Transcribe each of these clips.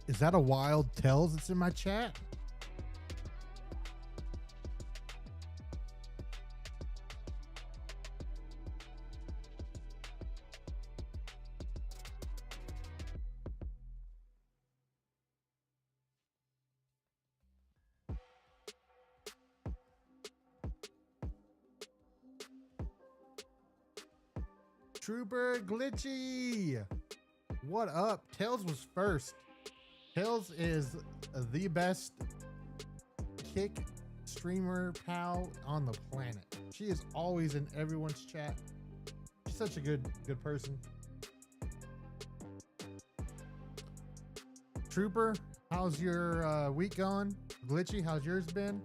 Is that a wild Tells that's in my chat? Trooper Glitchy, what up? Tails was first. Tails is the best kick streamer pal on the planet. She is always in everyone's chat. She's such a good person. Trooper, how's your week going? Glitchy, how's yours been?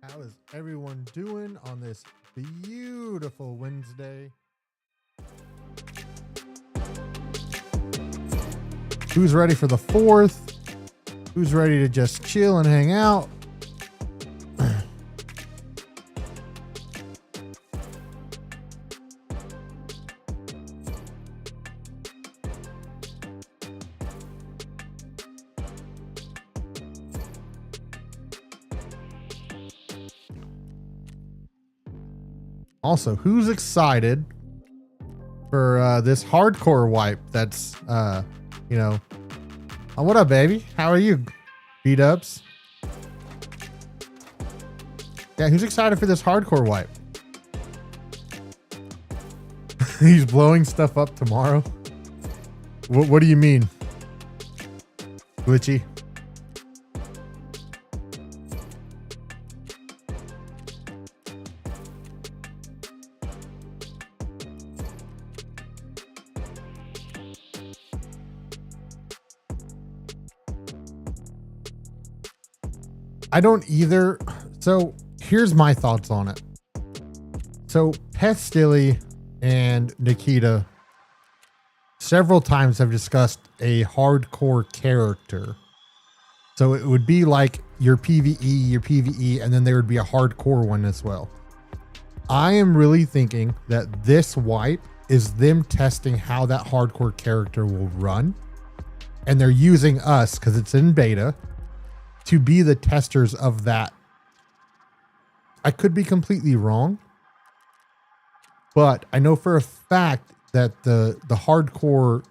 How is everyone doing on this beautiful Wednesday? Who's ready for the 4th? Who's ready to just chill and hang out? Also, who's excited for this hardcore wipe that's, you know, oh, what up, baby? How are you, B-dubs? Yeah, who's excited for this hardcore wipe? He's blowing stuff up tomorrow. What do you mean? Glitchy? I don't either. So here's my thoughts on it. So Pestilly and Nikita several times have discussed a hardcore character. So it would be like your PvE, and then there would be a hardcore one as well. I am really thinking that this wipe is them testing how that hardcore character will run. And they're using us, because it's in beta, to be the testers of that. I could be completely wrong, but I know for a fact that the hardcore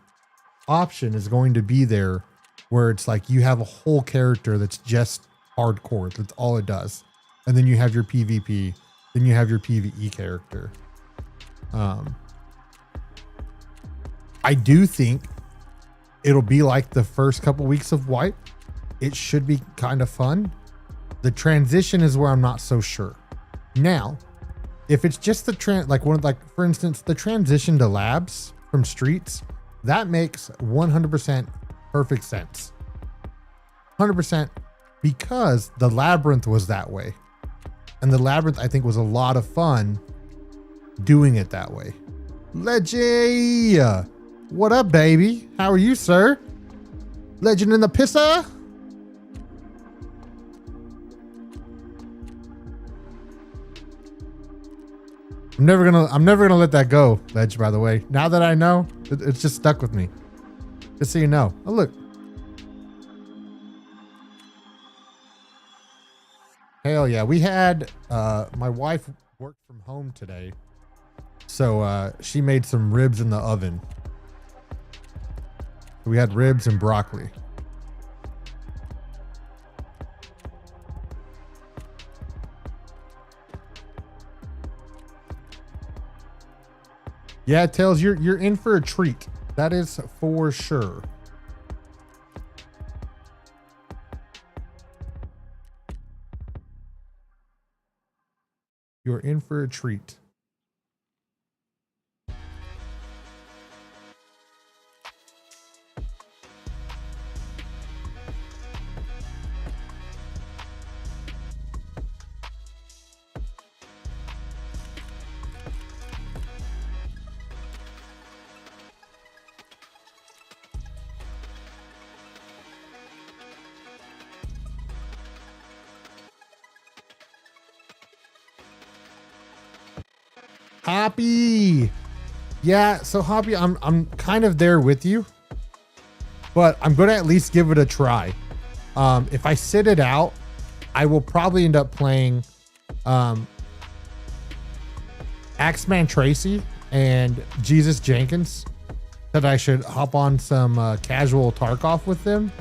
option is going to be there, where it's like you have a whole character that's just hardcore. That's all it does. And then you have your PvP, then you have your PvE character. I do think it'll be like the first couple weeks of wipe. It should be kind of fun. The transition is where I'm not so sure. Now, if it's just the for instance, the transition to labs from streets, that makes 100% perfect sense. 100%, because the labyrinth was that way. And the labyrinth, I think, was a lot of fun doing it that way. Leggy, what up, baby? How are you, sir? Legend in the pisser? I'm never gonna let that go, Ledge, by the way. Now that I know, it's just stuck with me. Just so you know. Oh, look. Hell yeah. We had, my wife worked from home today. So, she made some ribs in the oven. We had ribs and broccoli. Yeah, Tails, you're in for a treat. That is for sure. You're in for a treat. Hoppy. Yeah, so Hoppy, I'm kind of there with you, but I'm gonna at least give it a try. If I sit it out, I will probably end up playing Axeman Tracy and Jesus Jenkins. That I should hop on some casual Tarkov with them.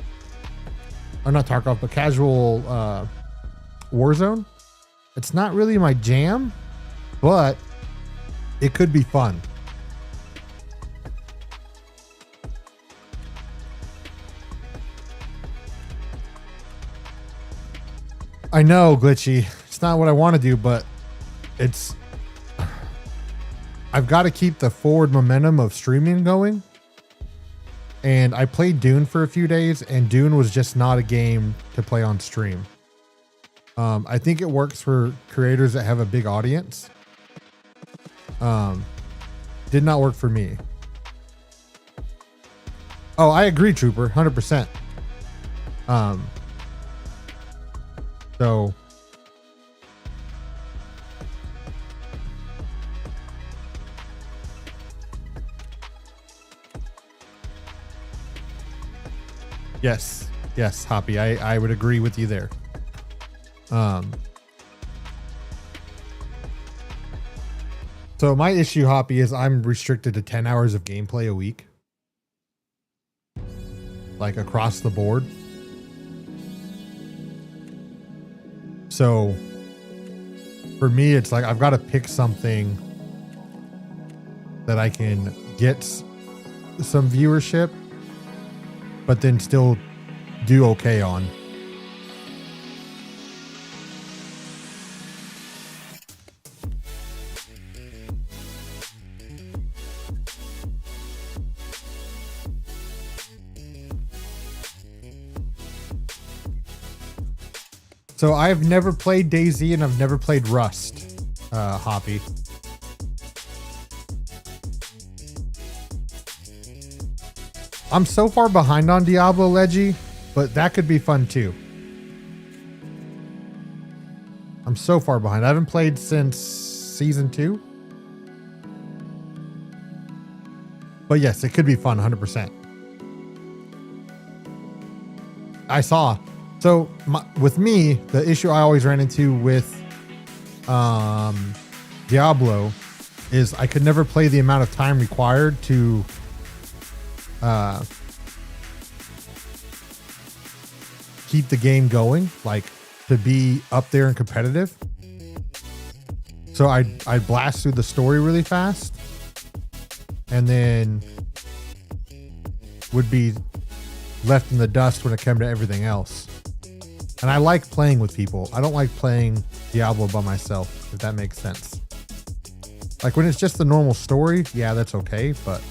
Or not Tarkov, but casual Warzone. It's not really my jam, but it could be fun. I know, Glitchy. It's not what I want to do, but it's... I've got to keep the forward momentum of streaming going. And I played Dune for a few days, and Dune was just not a game to play on stream. I think it works for creators that have a big audience. Did not work for me. Oh, I agree, Trooper, 100%. So yes, Hoppy, I would agree with you there. So my issue, Hoppy, is I'm restricted to 10 hours of gameplay a week. Like across the board. So for me, it's like I've got to pick something that I can get some viewership, but then still do okay on. So I've never played DayZ and I've never played Rust, Hoppy. I'm so far behind on Diablo Leggy, but that could be fun too. I'm so far behind. I haven't played since season 2. But yes, it could be fun, 100%. I saw. So with me, the issue I always ran into with Diablo is I could never play the amount of time required to keep the game going, like to be up there and competitive. So I'd blast through the story really fast and then would be left in the dust when it came to everything else. And I like playing with people. I don't like playing Diablo by myself, if that makes sense. Like when it's just the normal story, yeah, that's okay, but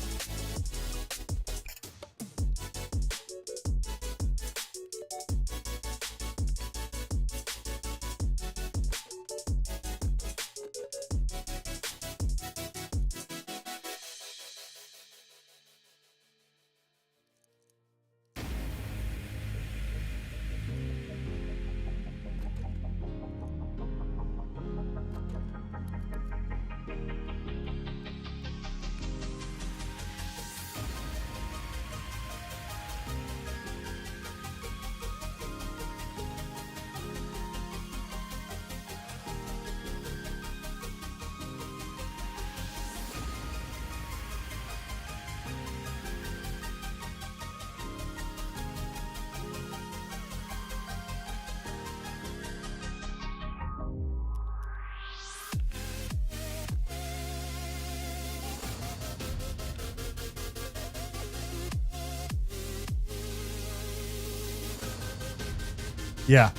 yeah.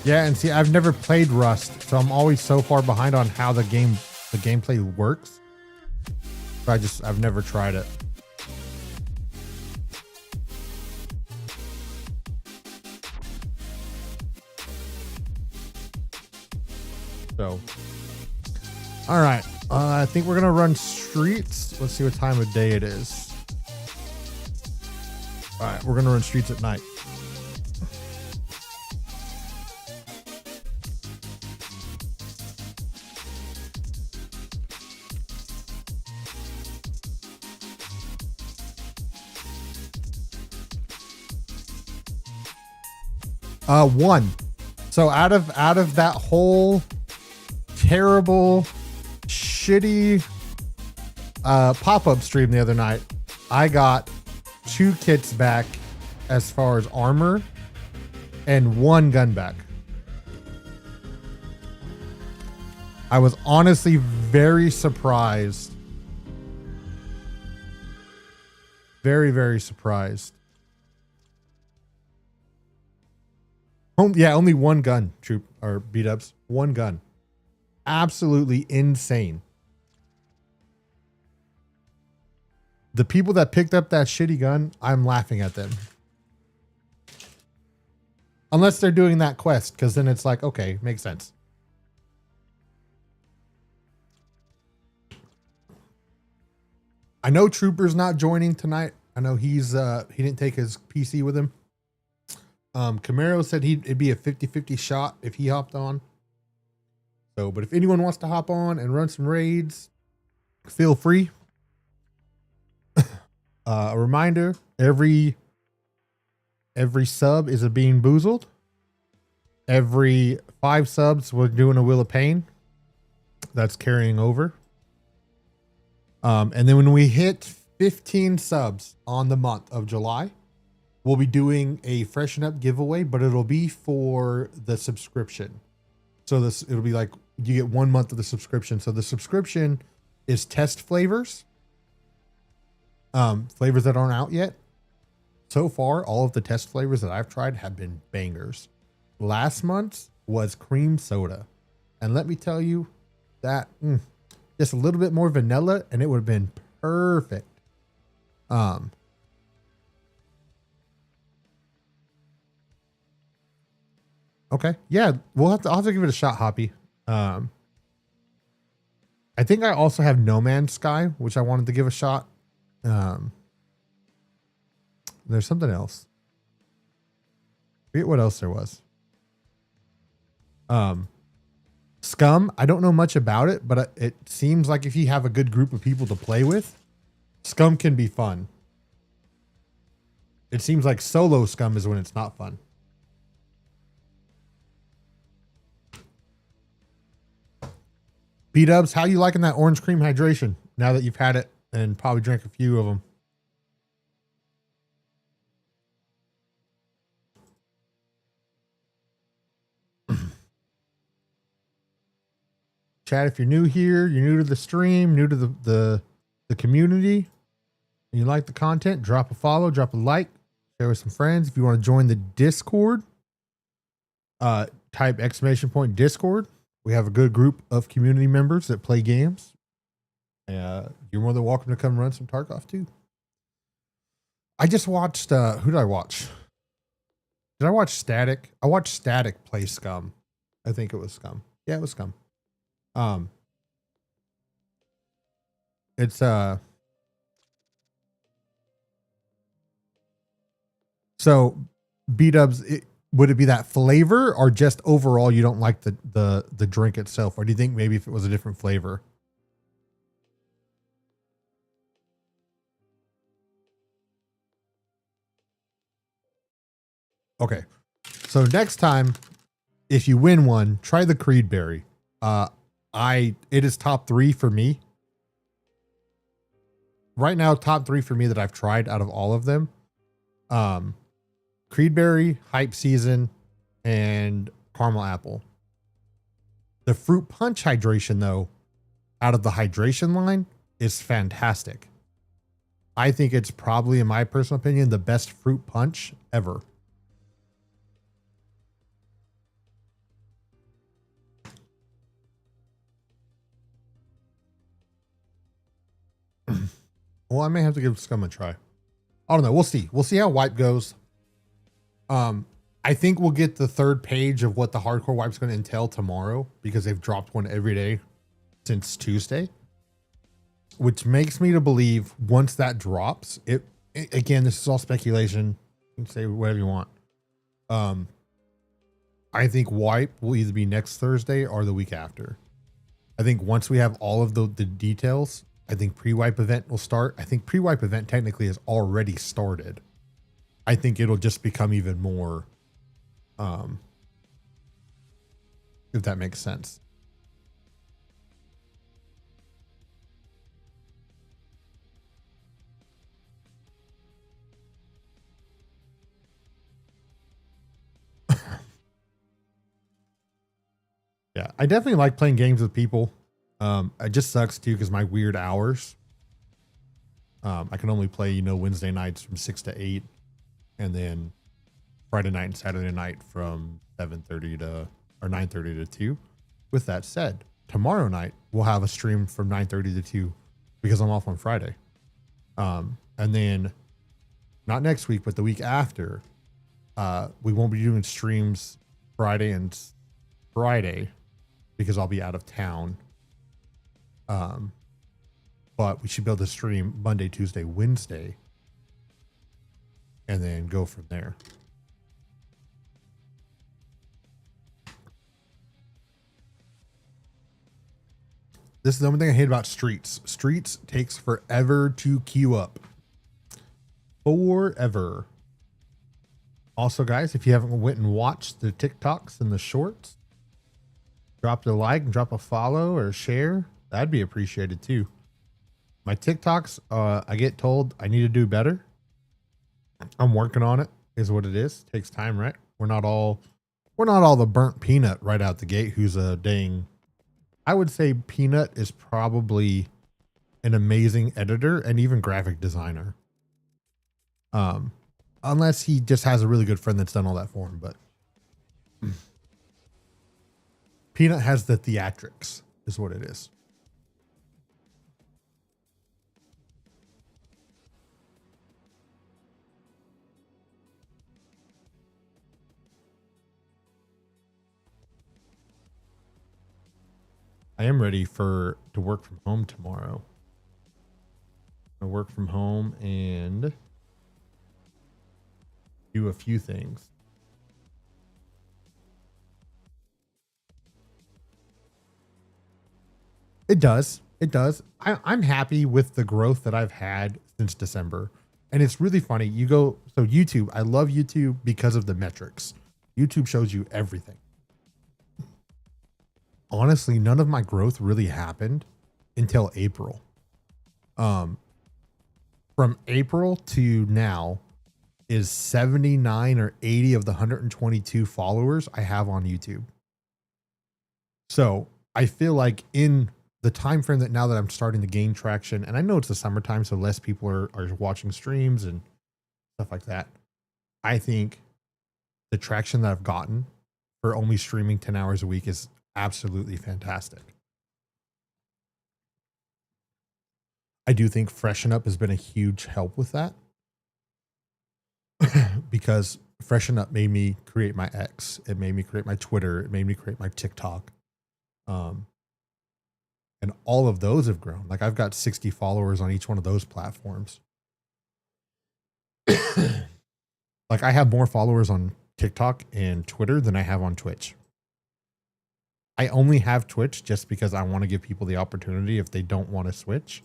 Yeah, and see, I've never played Rust, so I'm always so far behind on how the gameplay works. So I've never tried it. So, all right. I think we're gonna run streets. Let's see what time of day it is. All right, we're gonna run streets at night. One. So out of that whole terrible, shitty pop-up stream the other night, I got 2 kits back as far as armor and 1 gun back. I was honestly very surprised. Very, very surprised. Yeah, only 1 gun, troop or beat-ups. 1 gun. Absolutely insane. The people that picked up that shitty gun, I'm laughing at them. Unless they're doing that quest, because then it's like, okay, makes sense. I know Trooper's not joining tonight. I know he didn't take his PC with him. Camaro said it'd be a 50-50 shot if he hopped on. So, but if anyone wants to hop on and run some raids, feel free. A reminder, every sub is a Bean Boozled. Every 5 subs, we're doing a Wheel of Pain. That's carrying over. And then when we hit 15 subs on the month of July, we'll be doing a freshen up giveaway, but it'll be for the subscription. So it'll be like you get 1 month of the subscription. So the subscription is test flavors. Flavors that aren't out yet. So far, all of the test flavors that I've tried have been bangers. Last month's was cream soda. And let me tell you that just a little bit more vanilla and it would have been perfect. Okay. Yeah, I'll have to give it a shot, Hoppy. I think I also have No Man's Sky, which I wanted to give a shot. There's something else. I forget what else there was. Scum, I don't know much about it, but it seems like if you have a good group of people to play with, Scum can be fun. It seems like solo Scum is when it's not fun. B-dubs, how you liking that orange cream hydration now that you've had it and probably drank a few of them? Chat, if you're new here, you're new to the stream, new to the community, and you like the content, drop a follow, drop a like, share with some friends. If you want to join the Discord, type ! Discord. We have a good group of community members that play games. You're more than welcome to come run some Tarkov too. I just watched, who did I watch? Did I watch Static? I watched Static play Scum. I think it was Scum. Yeah, it was Scum. It's so B-dubs, would it be that flavor or just overall you don't like the drink itself? Or do you think maybe if it was a different flavor? Okay. So next time, if you win one, try the Creed Berry. It is top 3 for me. Right now, top 3 for me that I've tried out of all of them. Creed Berry, Hype Season, and Caramel Apple. The Fruit Punch hydration, though, out of the hydration line, is fantastic. I think it's probably, in my personal opinion, the best fruit punch ever. Well, I may have to give Scum a try. I don't know. We'll see. We'll see how wipe goes. I think we'll get the 3rd page of what the hardcore wipe's going to entail tomorrow because they've dropped one every day since Tuesday, which makes me to believe once that drops, again, this is all speculation. You can say whatever you want. I think wipe will either be next Thursday or the week after. I think once we have all of the details, I think pre-wipe event will start. I think pre-wipe event technically has already started. I think it'll just become even more If that makes sense. Yeah, I definitely like playing games with people. It just sucks too because my weird hours. I can only play, Wednesday nights from 6 to 8, and then Friday night and Saturday night from 7:30 to or 9:30 to 2. With that said, tomorrow night we'll have a stream from 9:30 to 2 because I'm off on Friday. And then not next week, but the week after, we won't be doing streams Friday and Friday because I'll be out of town. But we should be able to stream Monday, Tuesday, Wednesday, and then go from there. This is the only thing I hate about Streets. Streets takes forever to queue up. Forever. Also, guys, if you haven't went and watched the TikToks and the shorts, drop a like and drop a follow or share. That'd be appreciated too. My TikToks, I get told I need to do better. I'm working on it, is what it is. Takes time, right? We're not all the burnt peanut right out the gate who's a dang. I would say Peanut is probably an amazing editor and even graphic designer. Unless he just has a really good friend that's done all that for him, but Peanut has the theatrics, is what it is. I am ready to work from home tomorrow. I work from home and do a few things. It does. It does. I'm happy with the growth that I've had since December. And it's really funny. So YouTube, I love YouTube because of the metrics. YouTube shows you everything. Honestly, none of my growth really happened until April. From April to now is 79 or 80 of the 122 followers I have on YouTube. So I feel like in the time frame that now that I'm starting to gain traction, and I know it's the summertime, so less people are watching streams and stuff like that. I think the traction that I've gotten for only streaming 10 hours a week is absolutely fantastic. I do think Freshen Up has been a huge help with that because Freshen Up made me create my X. It made me create my Twitter. It made me create my TikTok. And all of those have grown. Like I've got 60 followers on each one of those platforms. Like I have more followers on TikTok and Twitter than I have on Twitch. I only have Twitch just because I want to give people the opportunity if they don't want to switch.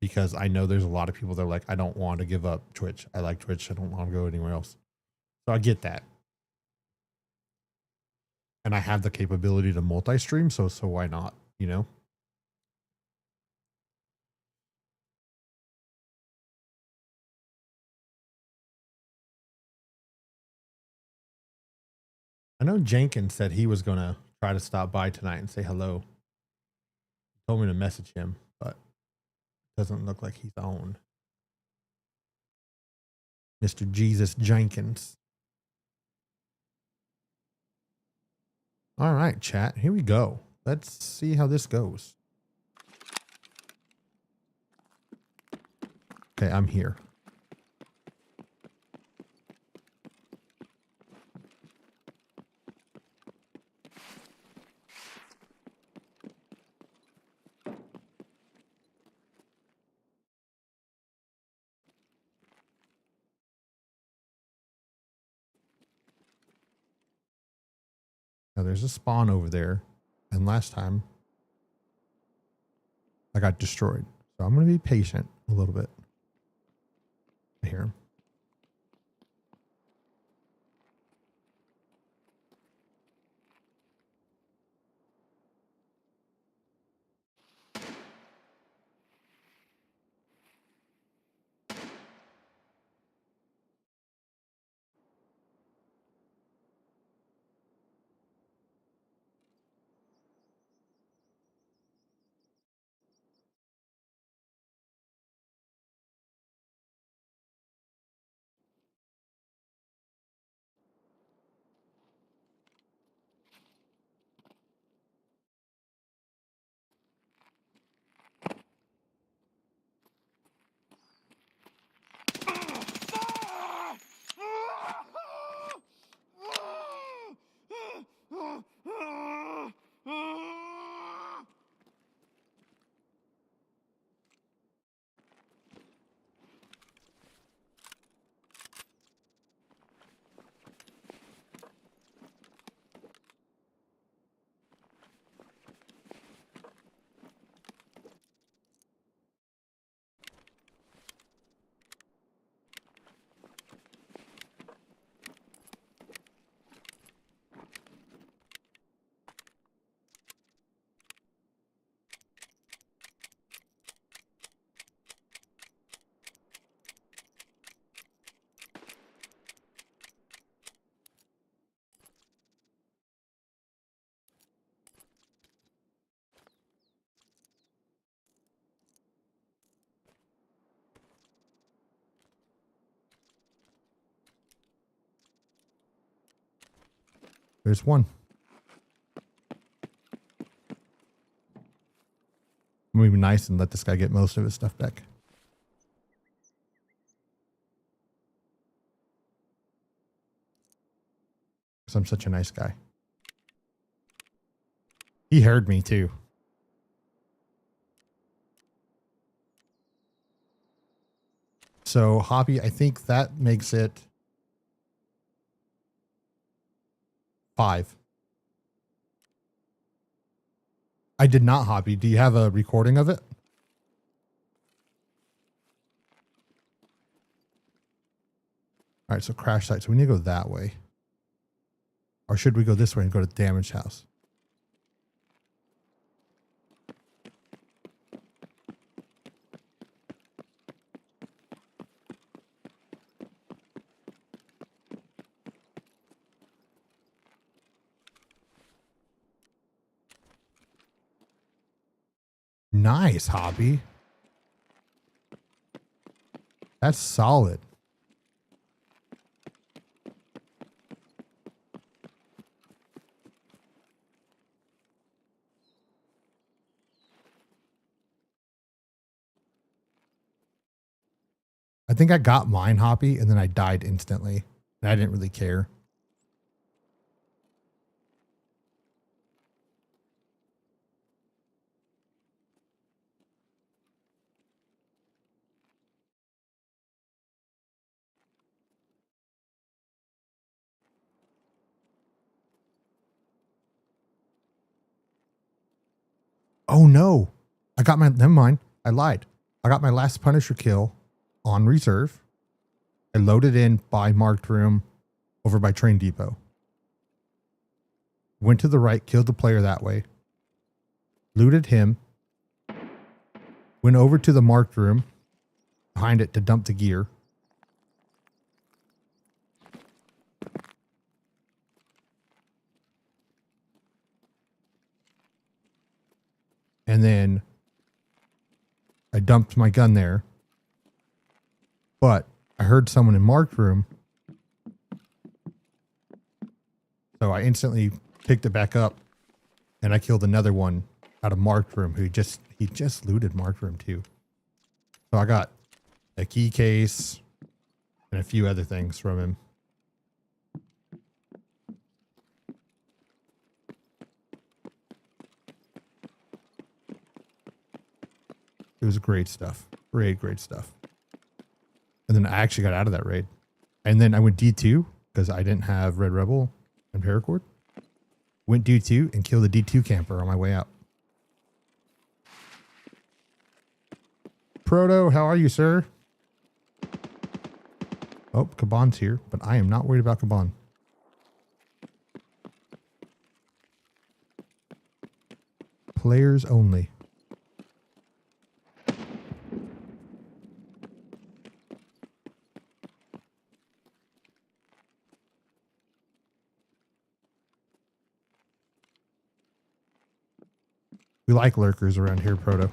Because I know there's a lot of people that are like, I don't want to give up Twitch. I like Twitch. I don't want to go anywhere else. So I get that. And I have the capability to multi-stream. So why not, you know? I know Jenkins said he was going to try to stop by tonight and say hello. He told me to message him, but it doesn't look like he's on. Mr. Jesus Jenkins. All right, chat. Here we go. Let's see how this goes. Okay, I'm here. Now there's a spawn over there. And last time I got destroyed. So I'm going to be patient a little bit. I hear him. There's one. I'm gonna be nice and let this guy get most of his stuff back. Because I'm such a nice guy. He heard me too. So Hoppy, I think that makes it 5. I did not Hoppy. Do you have a recording of it? All right, so crash site. So we need to go that way. Or should we go this way and go to damaged house? Nice, Hobby. That's solid. I think I got mine, Hoppy, and then I died instantly. And I didn't really care. Oh no. I got my, never mind. I lied. I got my last Punisher kill on reserve. I loaded in by marked room over by train depot. Went to the right, killed the player that way. Looted him. Went over to the marked room behind it to dump the gear. And then I dumped my gun there. But I heard someone in marked room. So I instantly picked it back up and I killed another one out of marked room who he just looted marked room too. So I got a key case and a few other things from him. It was great stuff. Great stuff. And then I actually got out of that raid. And then I went D2 because I didn't have Red Rebel and Paracord. Went D2 and killed a D2 camper on my way out. Proto, how are you, sir? Oh, Kaban's here, but I am not worried about Kaban. Players only. We like lurkers around here, Proto.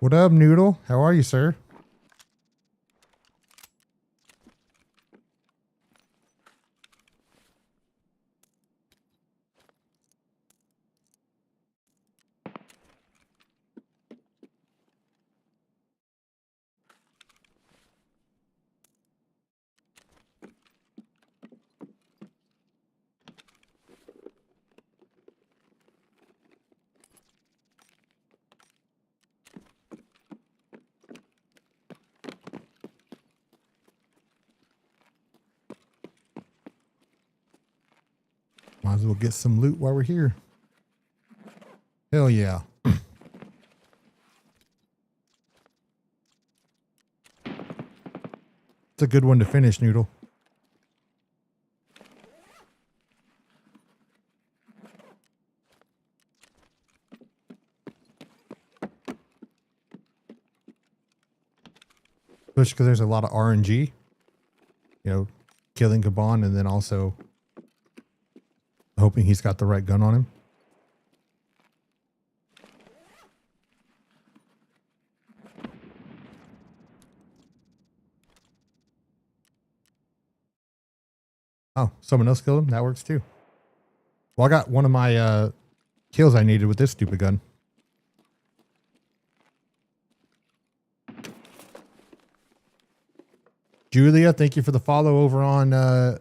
What up, Noodle? How are you, sir? Might as well get some loot while we're here. Hell yeah. It's a good one to finish, Noodle. Especially because there's a lot of RNG. You know, killing Gabon and then also hoping he's got the right gun on him. Oh, someone else killed him? That works too. Well, I got one of my kills I needed with this stupid gun. Julia, thank you for the follow over on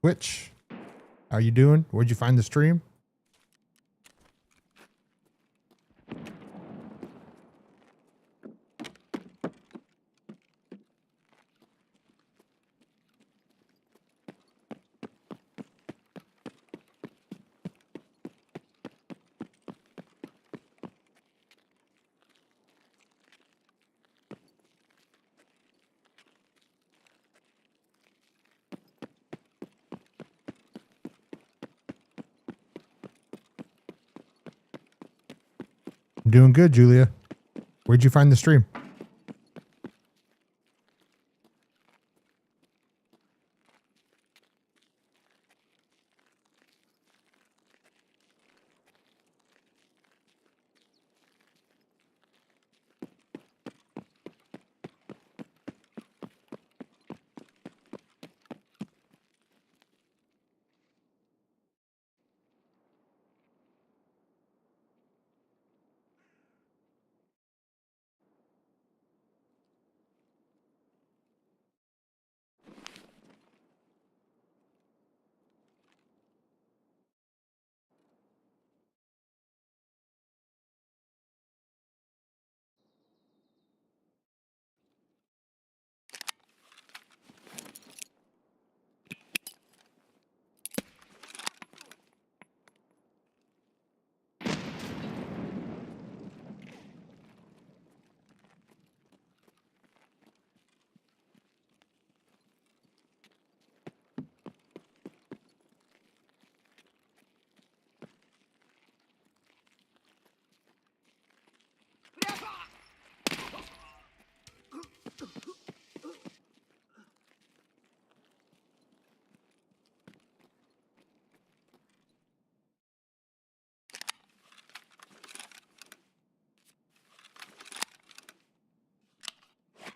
Twitch. How are you doing? Where'd you find the stream? I'm doing good, Julia. Where'd you find the stream?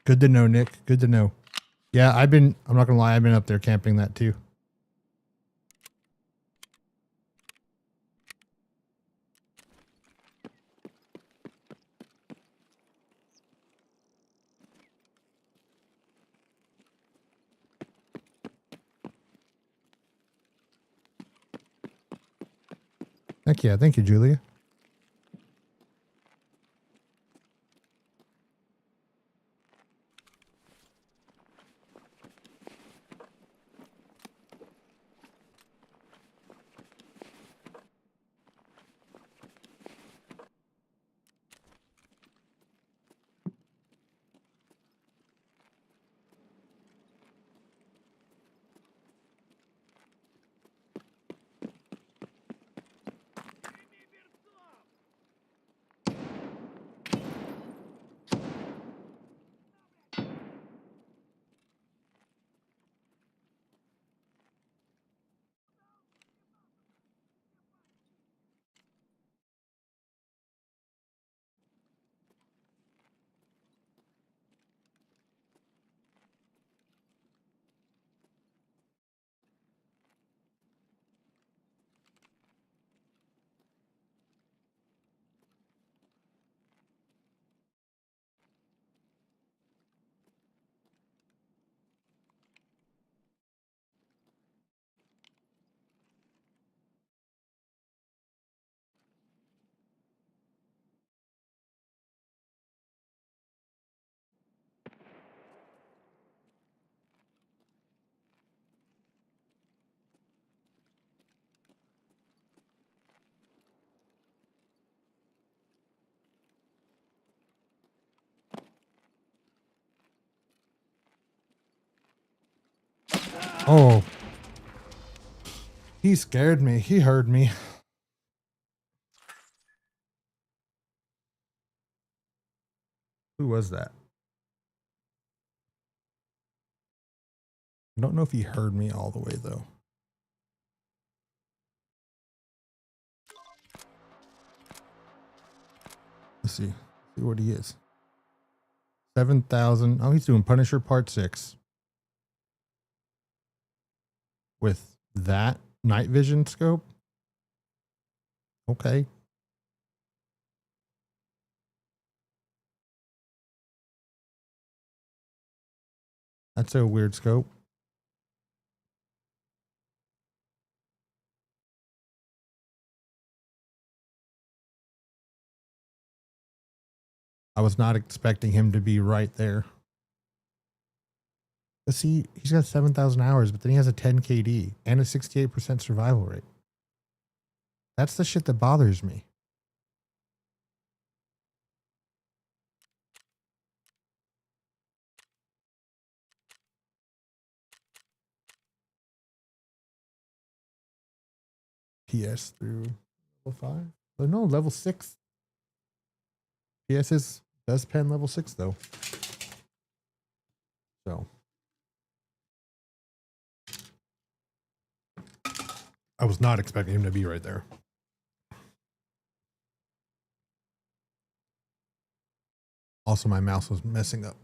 Good to know, Nick. Good to know. Yeah, I'm not gonna lie, I've been up there camping that too. Heck yeah, thank you, Julia. Oh, he scared me. He heard me. Who was that? I don't know if he heard me all the way though. Let's see what he is. 7,000. Oh, he's doing Punisher Part 6 with that night vision scope. Okay. That's a weird scope. I was not expecting him to be right there. Let's see, he's got 7,000 hours, but then he has a 10 KD and a 68% survival rate. That's the shit that bothers me. PS through level 5? Oh, no, level 6. PS does pen level 6 though. So I was not expecting him to be right there. Also, my mouse was messing up.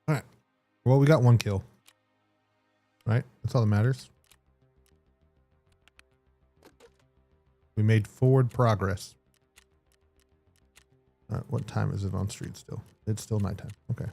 All right. Well, we got 1 kill. Right? That's all that matters. We made forward progress. All right, what time is it on street still? It's still nighttime. Okay.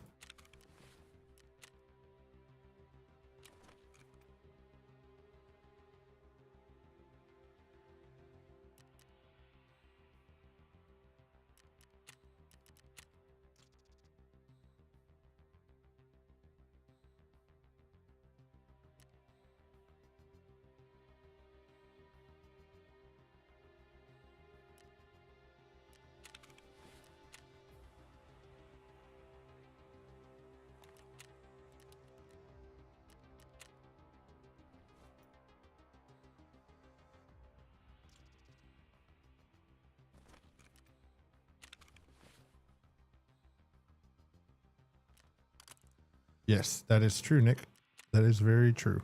Yes, that is true, Nick. That is very true.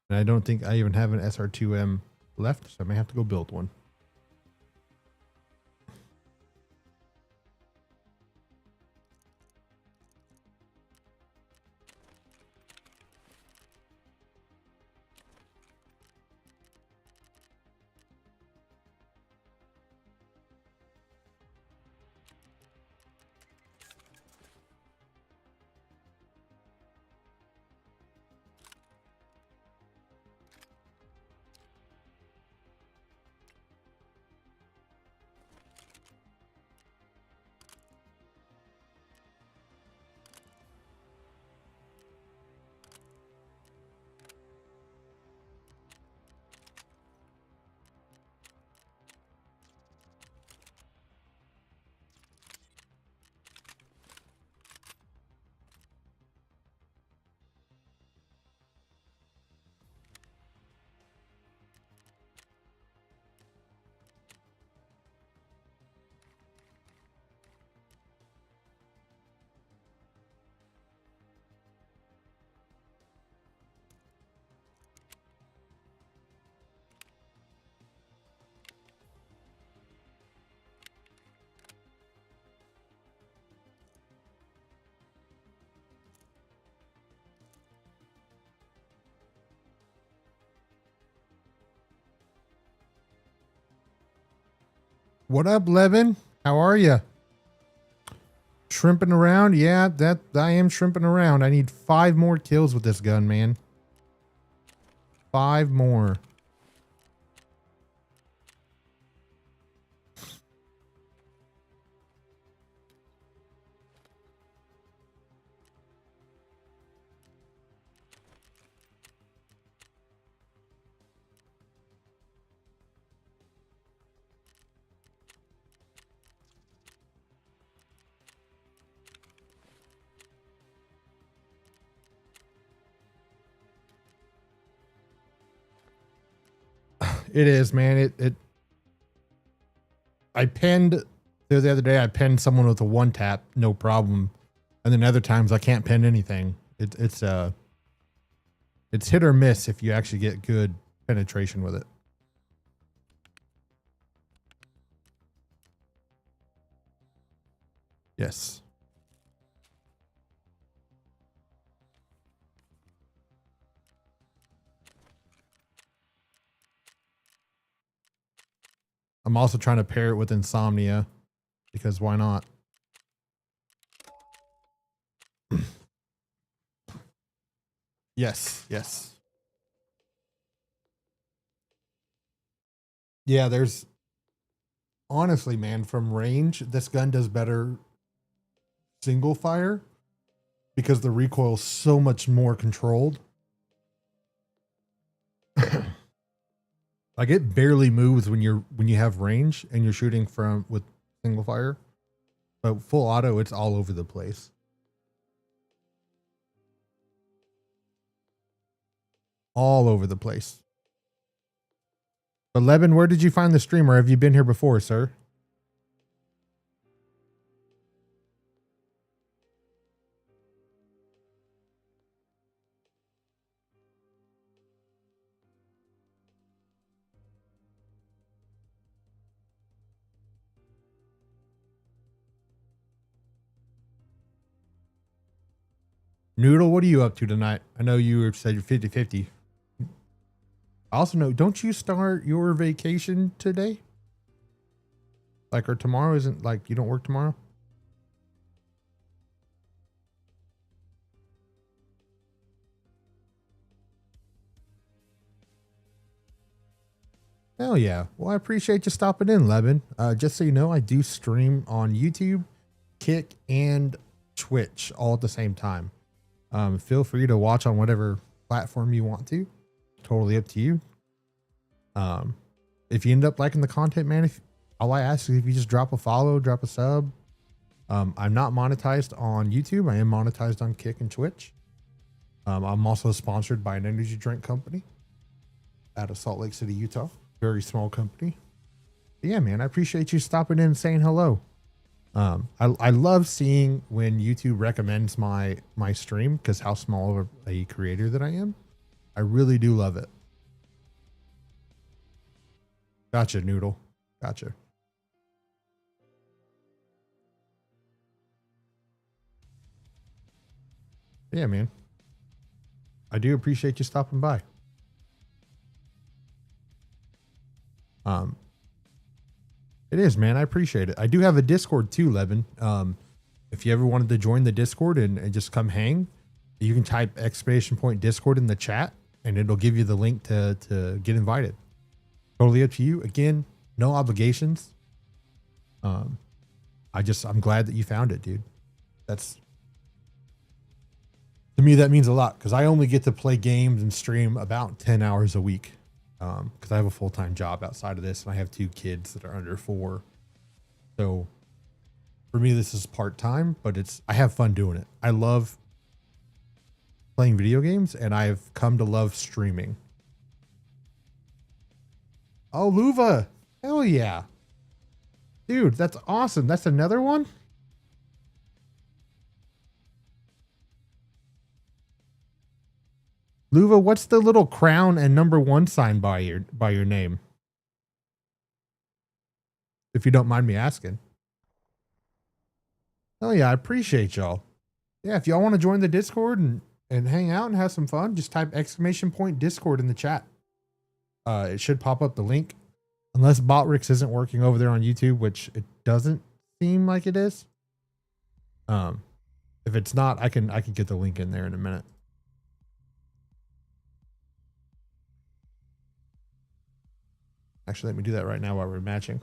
And I don't think I even have an SR2M left, so I may have to go build one. What up, Levin? How are you? Shrimping around? Yeah, that I am shrimping around. I need 5 more kills with this gun, man. 5 more. It is, man. I pinned the other day. I pinned someone with a one tap, no problem, and then other times I can't pin anything. It's hit or miss if you actually get good penetration with it. Yes. I'm also trying to pair it with insomnia because why not? Yes, yes. Yeah, there's honestly, man, from range, this gun does better single fire because the recoil is so much more controlled. Like it barely moves when you have range and you're shooting from with single fire. But full auto, it's all over the place. All over the place. But Levin, where did you find the streamer? Have you been here before, sir? Noodle, what are you up to tonight? I know you said you're 50-50. I also know, don't you start your vacation today? Like, or tomorrow? Isn't like you don't work tomorrow? Hell yeah. Well, I appreciate you stopping in, Levin. Just so you know, I do stream on YouTube, Kick, and Twitch all at the same time. Feel free to watch on whatever platform you want to. Totally up to you. If you end up liking the content, man, all I ask is if you just drop a follow, drop a sub. I'm not monetized on YouTube. I am monetized on Kick and Twitch. I'm also sponsored by an energy drink company out of Salt Lake City, Utah. Very small company. But yeah, man, I appreciate you stopping in and saying hello. I love seeing when YouTube recommends my stream because how small of a creator that I am. I really do love it. Gotcha, Noodle. Gotcha. Yeah, man. I do appreciate you stopping by. It is, man. I appreciate it. I do have a Discord too, Levin. If you ever wanted to join the Discord and just come hang, you can type !Discord in the chat and it'll give you the link to get invited. Totally up to you. Again, no obligations. I'm glad that you found it, dude. That's to me, that means a lot because I only get to play games and stream about 10 hours a week. Because I have a full-time job outside of this and I have 2 kids that are under 4. So for me, this is part-time, but I have fun doing it. I love playing video games and I've come to love streaming. Oh, Luva. Hell yeah. Dude, that's awesome. That's another one. Luva, what's the little crown and #1 sign by your name? If you don't mind me asking. Oh yeah, I appreciate y'all. Yeah, if y'all want to join the Discord and hang out and have some fun, just type !Discord in the chat. It should pop up the link. Unless Botrix isn't working over there on YouTube, which it doesn't seem like it is. If it's not, I can get the link in there in a minute. Actually, let me do that right now while we're matching.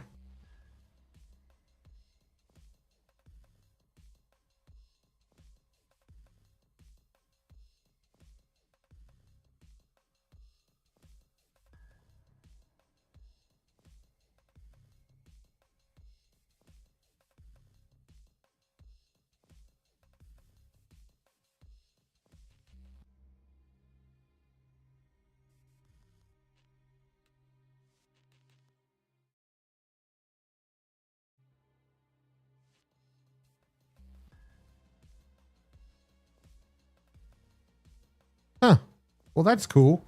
Well, that's cool.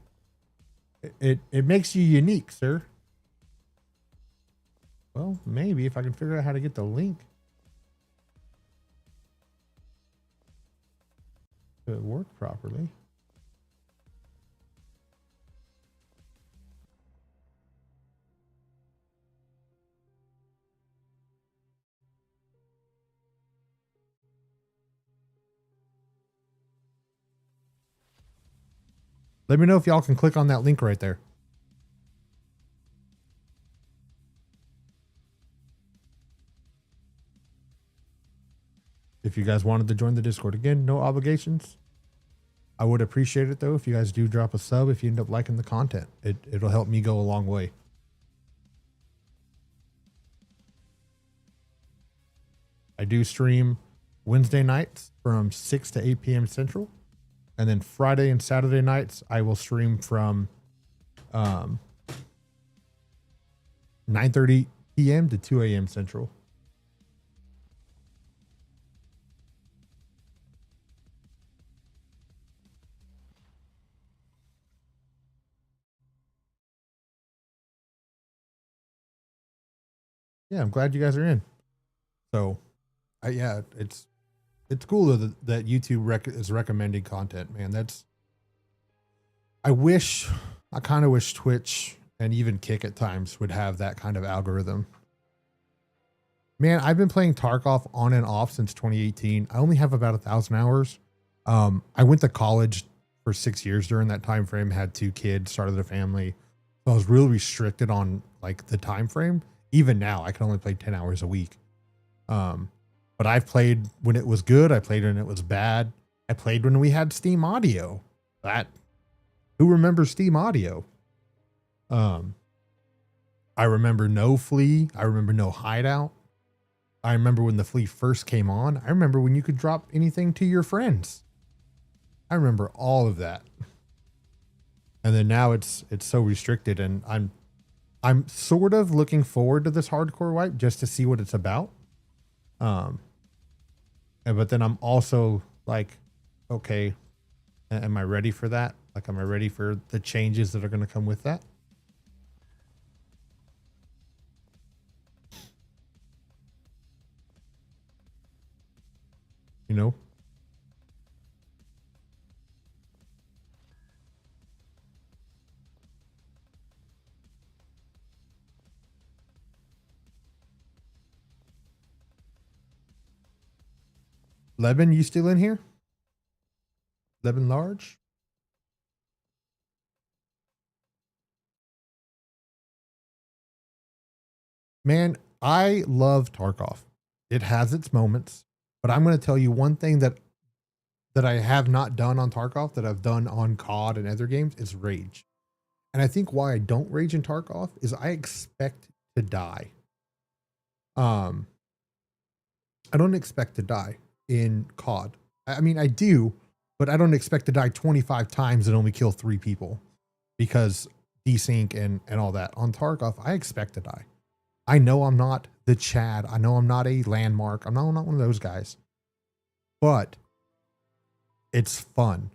It makes you unique, sir. Well, maybe if I can figure out how to get the link to work properly. Let me know if y'all can click on that link right there. If you guys wanted to join the Discord, again, no obligations. I would appreciate it though if you guys do drop a sub if you end up liking the content. It'll help me go a long way. I do stream Wednesday nights from 6 to 8 p.m. Central. And then Friday and Saturday nights, I will stream from 9:30 p.m. to 2 a.m. Central. Yeah, I'm glad you guys are in. So, yeah, it's cool that YouTube is recommending content, man. I kind of wish Twitch and even Kick at times would have that kind of algorithm. Man, I've been playing Tarkov on and off since 2018. I only have about 1,000 hours. I went to college for 6 years during that time frame, had 2 kids, started a family. So I was really restricted on like the time frame. Even now, I can only play 10 hours a week. But I've played when it was good. I played when it was bad. I played when we had Steam Audio. Who remembers Steam Audio? I remember no Flea. I remember no Hideout. I remember when the Flea first came on. I remember when you could drop anything to your friends. I remember all of that. And then now it's so restricted, and I'm sort of looking forward to this hardcore wipe just to see what it's about. But then I'm also like, okay, am I ready for that? Like, am I ready for the changes that are going to come with that? You know? Levin, you still in here? Levin Large? Man, I love Tarkov. It has its moments, but I'm going to tell you one thing that I have not done on Tarkov that I've done on COD and other games is rage. And I think why I don't rage in Tarkov is I expect to die. I don't expect to die in COD. I mean, I do, but I don't expect to die 25 times and only kill 3 people because desync and all that. On Tarkov, I expect to die. I know I'm not the Chad. I know I'm not a landmark. I'm not one of those guys. But it's fun.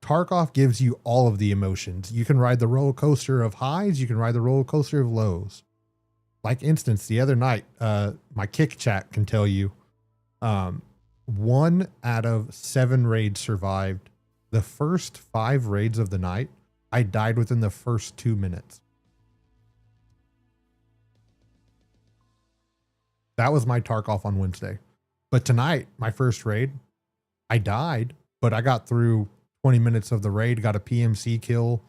Tarkov gives you all of the emotions. You can ride the roller coaster of highs. You can ride the roller coaster of lows. Like instance, the other night, my kick chat can tell you, 1 out of 7 raids survived. The first 5 raids of the night, I died within the first 2 minutes. That was my Tarkov on Wednesday. But tonight, my first raid, I died, but I got through 20 minutes of the raid, got a PMC kill,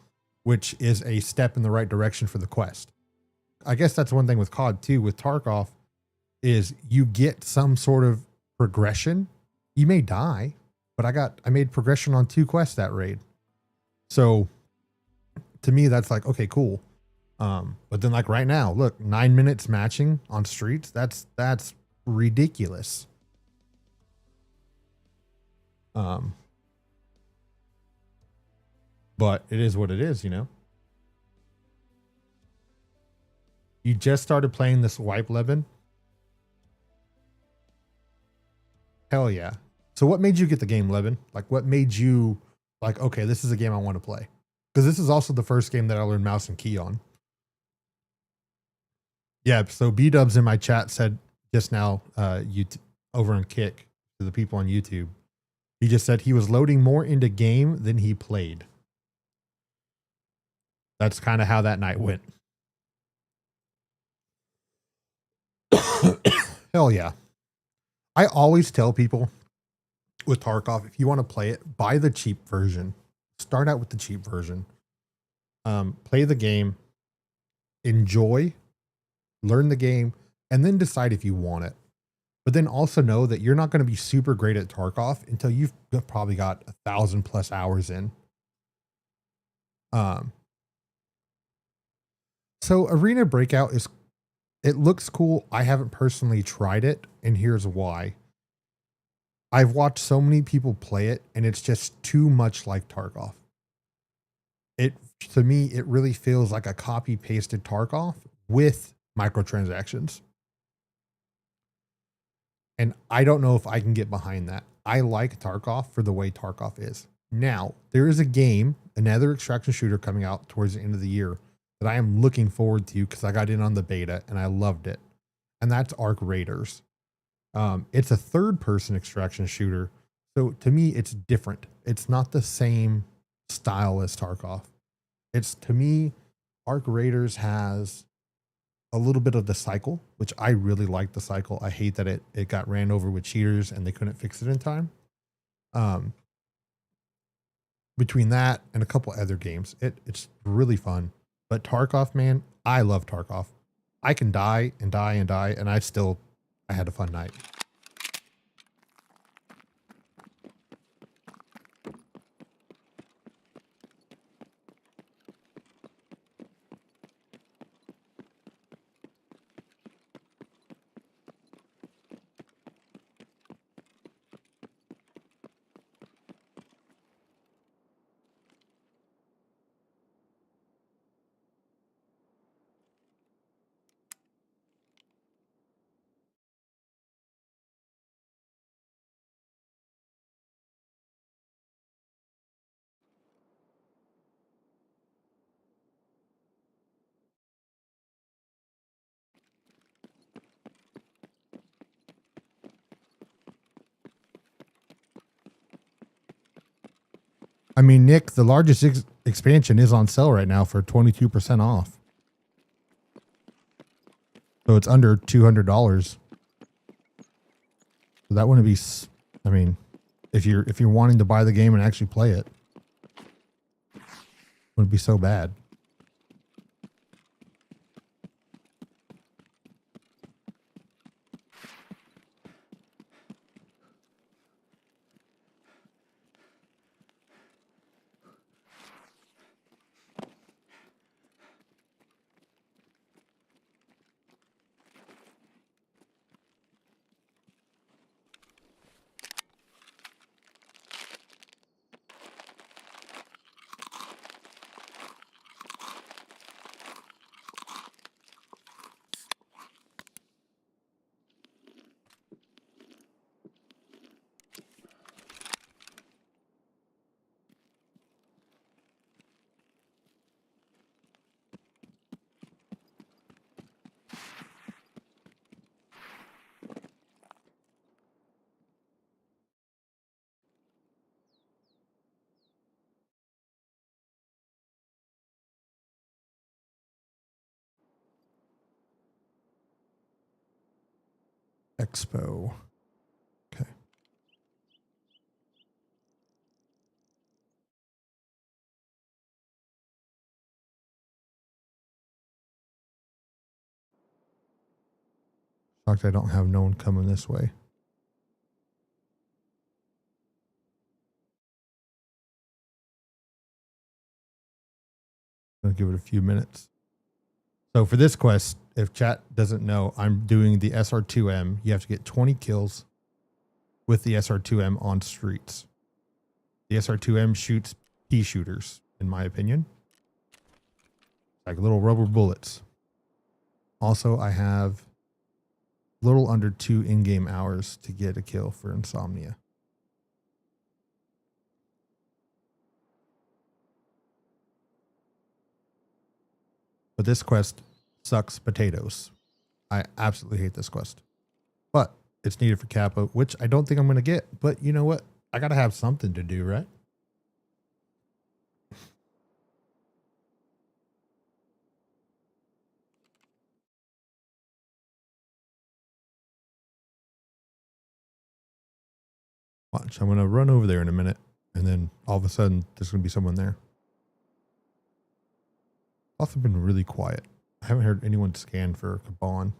which is a step in the right direction for the quest. I guess that's one thing with COD too, with Tarkov, is you get some sort of progression. You may die, but I made progression on 2 quests that raid. So to me, that's like, okay, cool. But then like right now, look, 9 minutes matching on streets. That's ridiculous. But it is what it is, you know? You just started playing this wipe, Levin? Hell yeah. So what made you get the game, Levin? Like what made you Like, okay, this is a game I want to play. Because this is also the first game that I learned mouse and key on. Yeah, so B-Dubs in my chat said just now, over on Kick, to the people on YouTube, he just said he was loading more into game than he played. That's kind of how that night went. Hell yeah. I always tell people with Tarkov, if you want to play it, buy the cheap version. Start out with the cheap version. Play the game, enjoy, learn the game, and then decide if you want it. But then also know that you're not going to be super great at Tarkov until you've probably got 1,000+ hours in. So Arena Breakout it looks cool. I haven't personally tried it, and here's why. I've watched so many people play it, and it's just too much like Tarkov. To me, it really feels like a copy pasted Tarkov with microtransactions. And I don't know if I can get behind that. I like Tarkov for the way Tarkov is. Now, there is a game, another extraction shooter coming out towards the end of the year that I am looking forward to because I got in on the beta and I loved it. And that's Arc Raiders. It's a third-person extraction shooter. So to me, it's different. It's not the same style as Tarkov. To me, Arc Raiders has a little bit of the cycle, which I really like the cycle. I hate that it got ran over with cheaters and they couldn't fix it in time. Between that and a couple other games, it's really fun. But Tarkov, man, I love Tarkov. I can die and die and die, and I had a fun night. I mean, Nick, the largest expansion is on sale right now for 22% off. So it's under $200. So that wouldn't be, I mean, if you're wanting to buy the game and actually play it, wouldn't be so bad. Expo. Okay. Shocked I don't have no one coming this way. I'll give it a few minutes. So for this quest, if chat doesn't know, I'm doing the SR2M. You have to get 20 kills with the SR2M on streets. The SR2M shoots pea shooters, in my opinion. Like little rubber bullets. Also, I have a little under 2 in-game hours to get a kill for Insomnia. But this quest sucks potatoes. I absolutely hate this quest. But it's needed for Kappa, which I don't think I'm going to get. But you know what? I got to have something to do, right? Watch, I'm going to run over there in a minute. And then all of a sudden, there's going to be someone there. Also been really quiet. I haven't heard anyone scan for Kaban.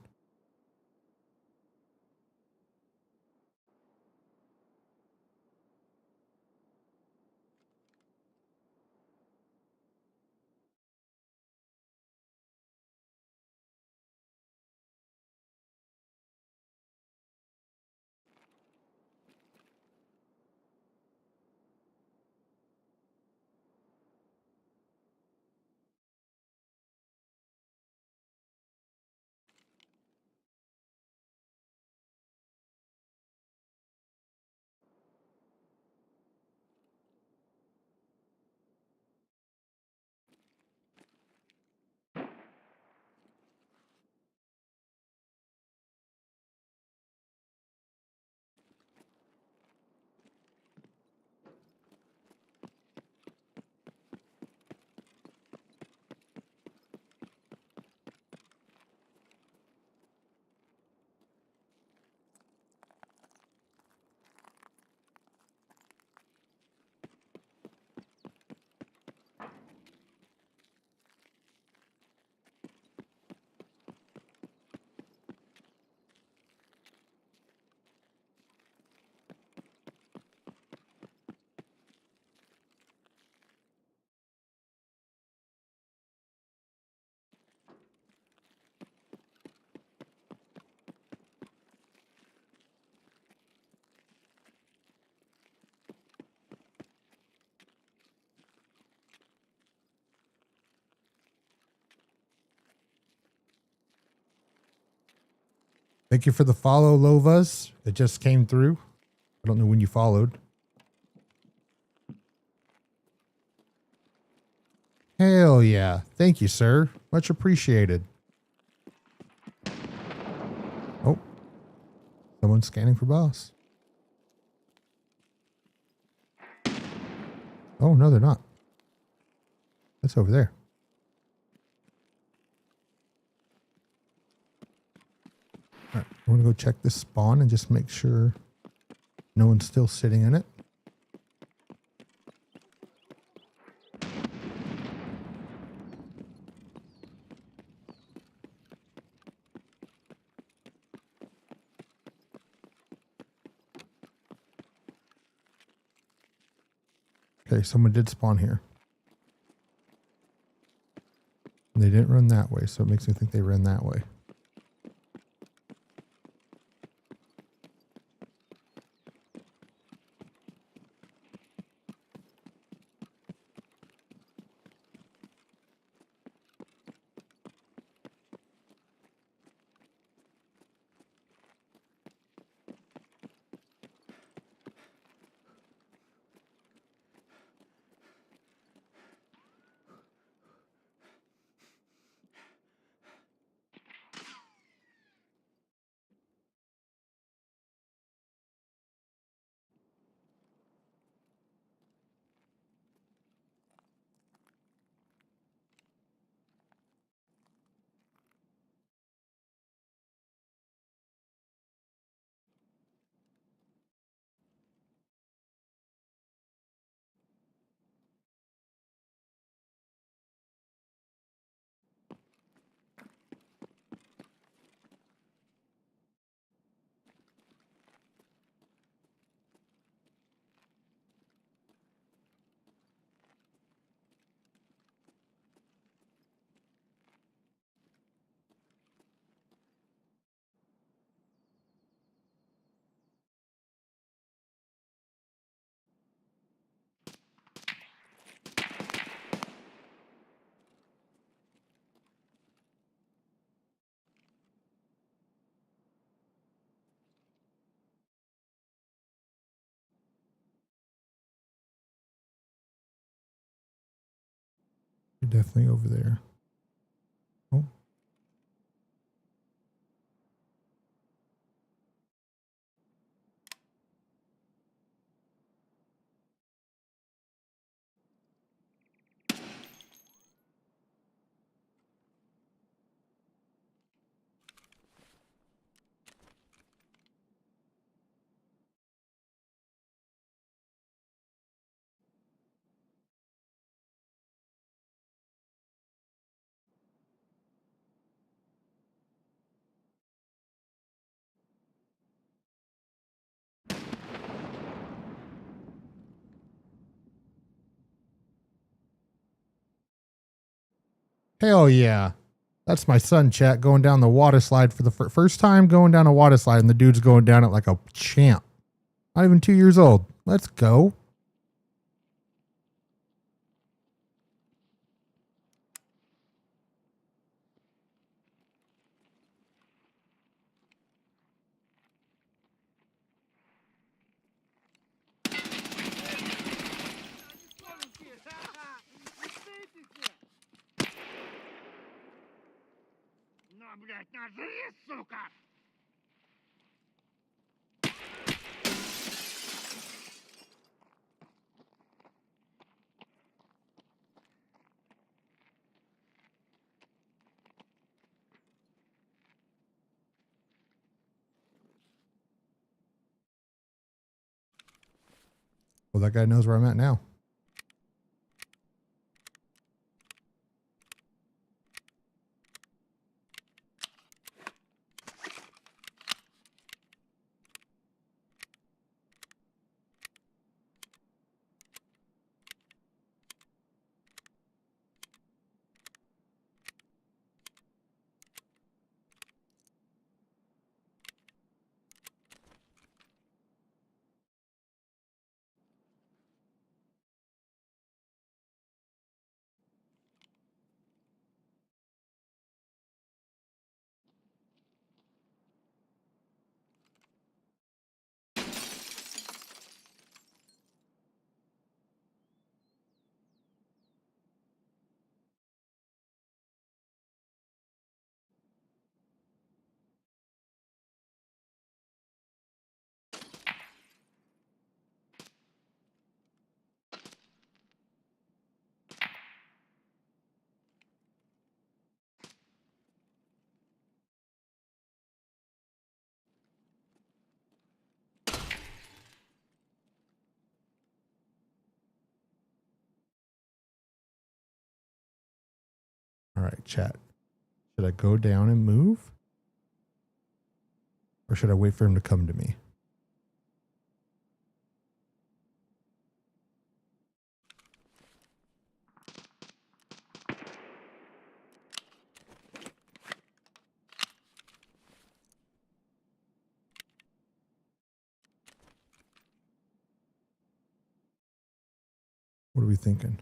Thank you for the follow, Lovas. It just came through. I don't know when you followed. Hell yeah. Thank you, sir. Much appreciated. Oh, someone's scanning for boss. Oh, no, they're not. That's over there. All right, I'm going to go check this spawn and just make sure no one's still sitting in it. Okay, someone did spawn here. And they didn't run that way, so it makes me think they ran that way. You're definitely over there. Hell yeah. That's my son, chat, going down the water slide for the first time going down a water slide, and the dude's going down it like a champ. Not even 2 years old. Let's go. Well, that guy knows where I'm at now. All right, chat. Should I go down and move? Or should I wait for him to come to me? What are we thinking?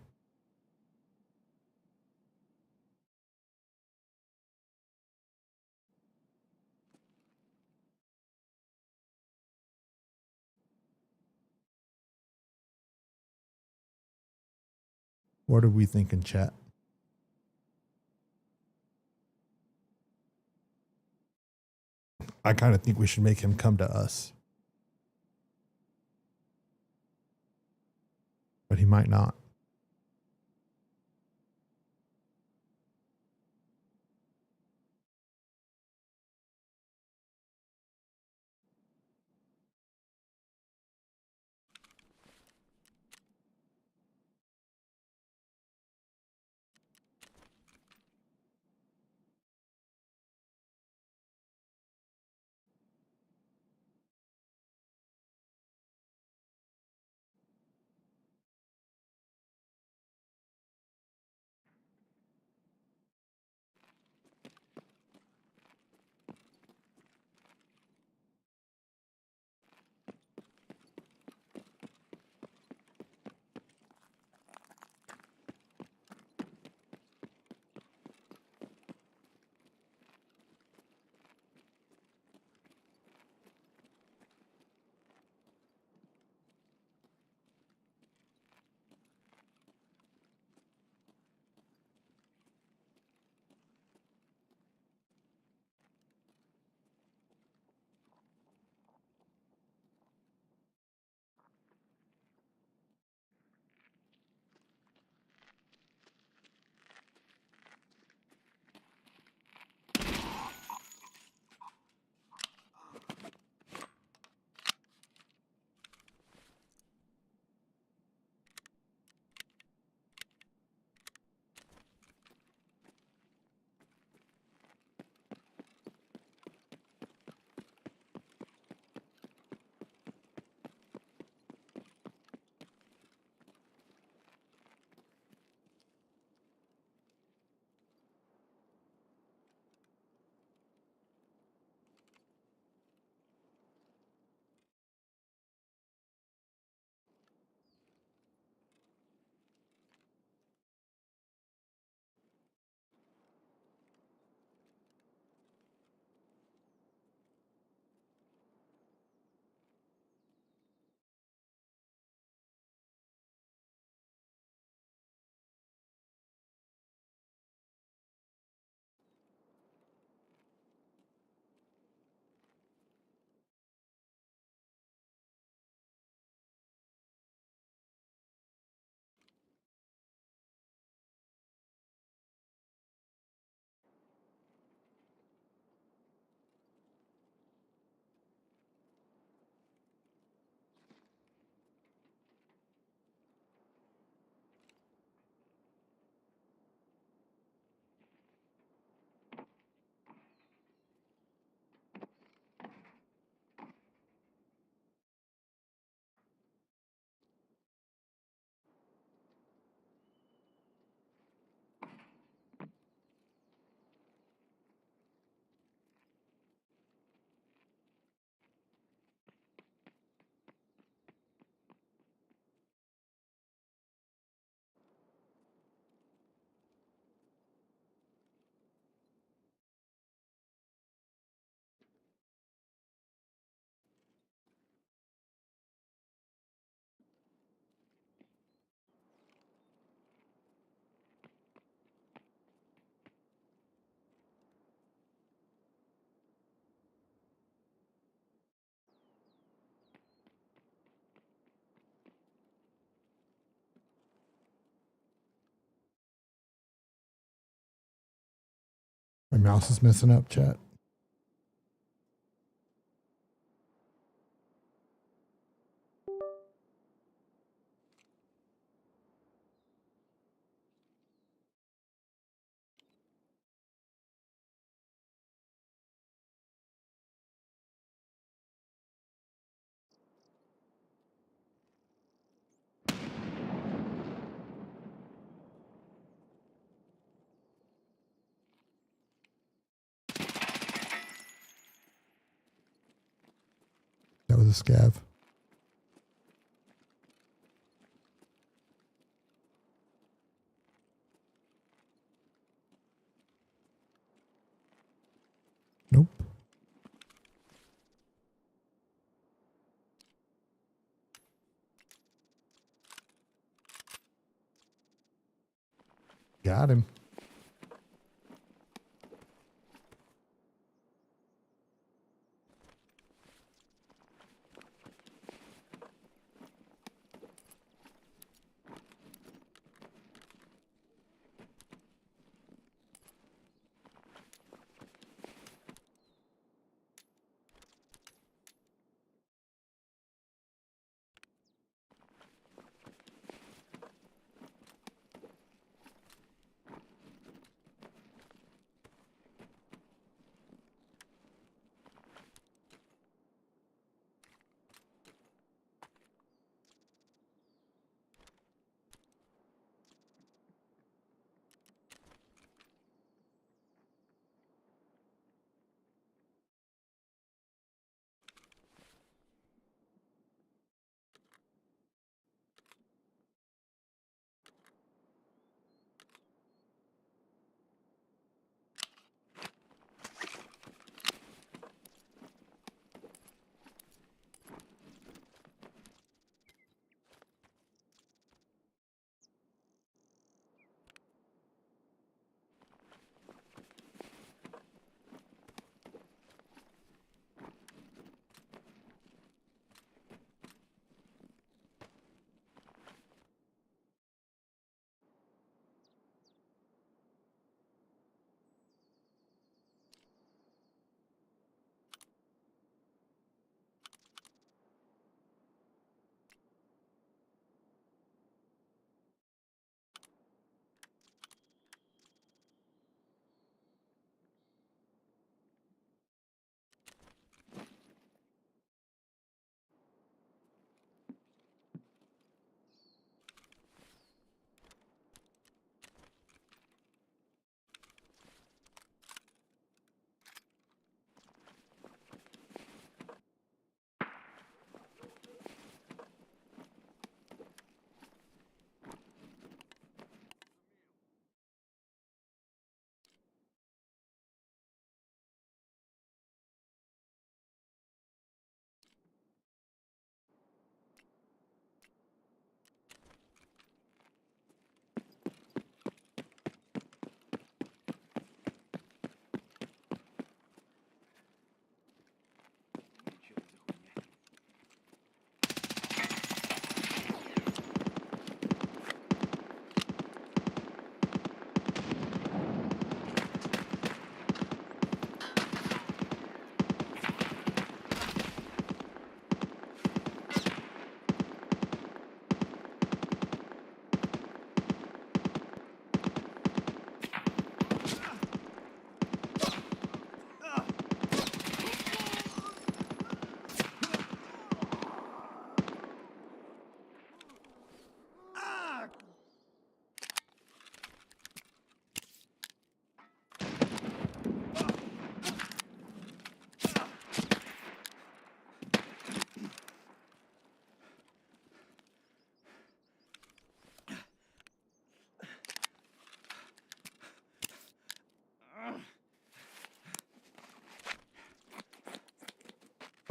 What are we thinking, chat? I kind of think we should make him come to us. But he might not. My mouse is messing up, chat. That was a scav. Nope. Got him.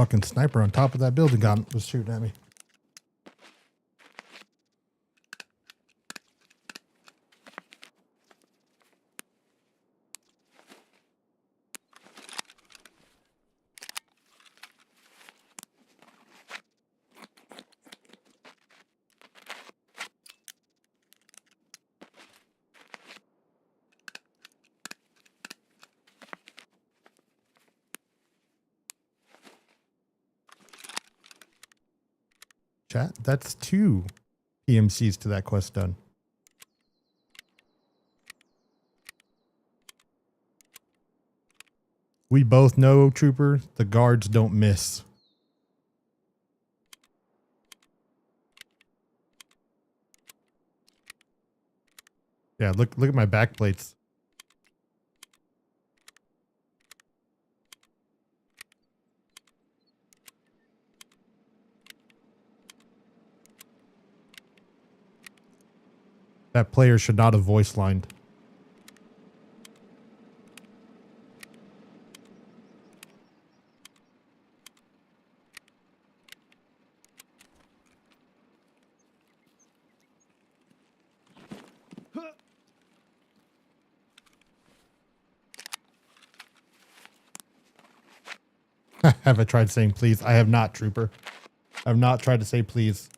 Fucking sniper on top of that building was shooting at me. Chat, that's 2 PMCs to that quest done. We both know, Trooper, the guards don't miss. Yeah, look at my back plates. That player should not have voice lined. Have I tried saying please? I have not, Trooper. I've not tried to say please.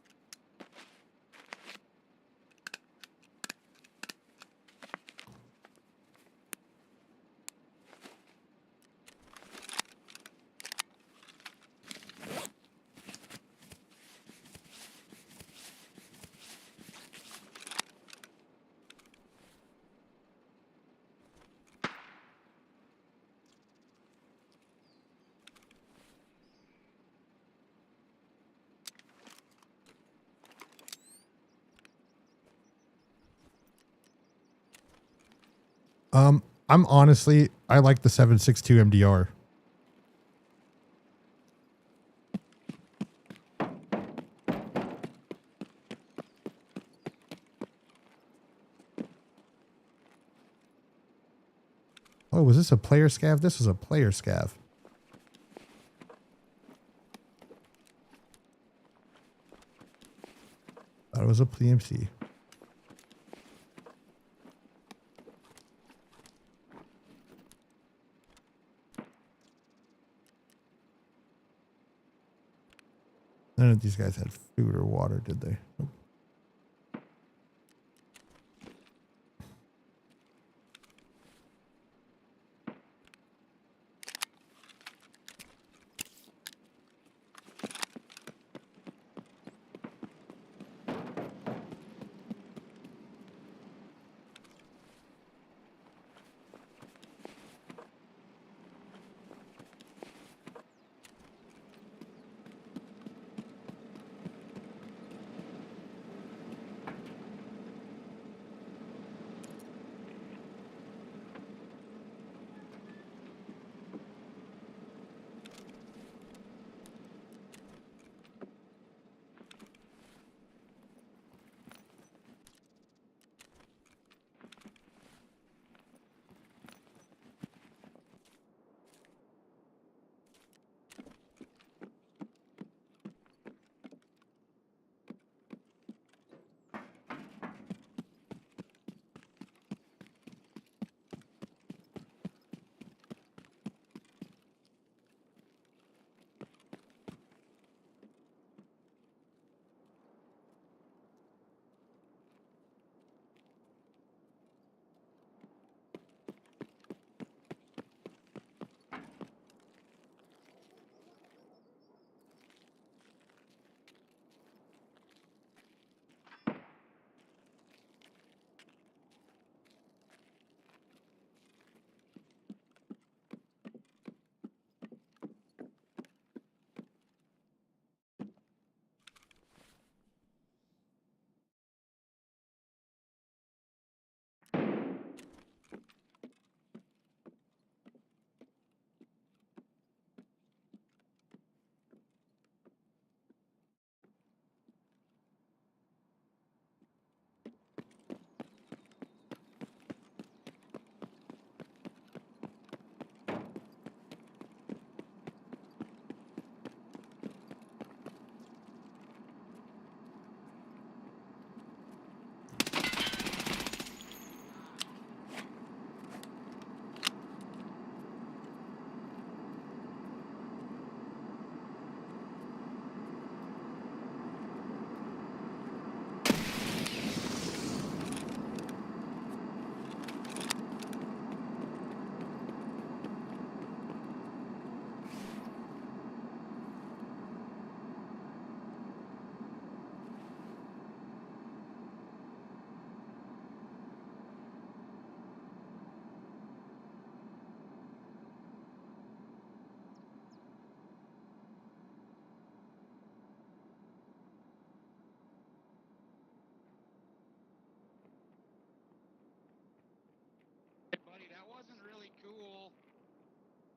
I'm honestly, I like the 7.62 MDR. Oh, was this a player scav? This was a player scav. Thought it was a PMC. None of these guys had food or water, did they? Nope.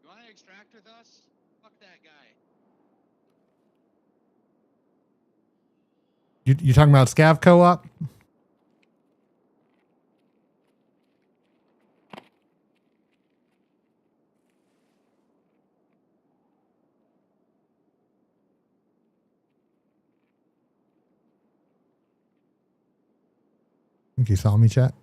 You want to extract with us? Fuck that guy. You talking about Scav co-op? I think you saw me, chat.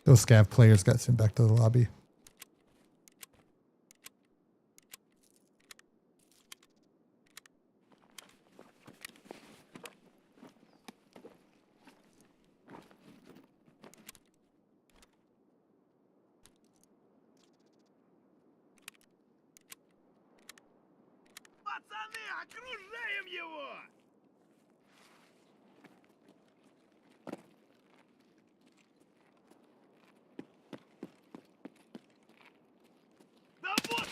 Those Scav players got sent back to the lobby. Пацаны, окружаем его! Да вот!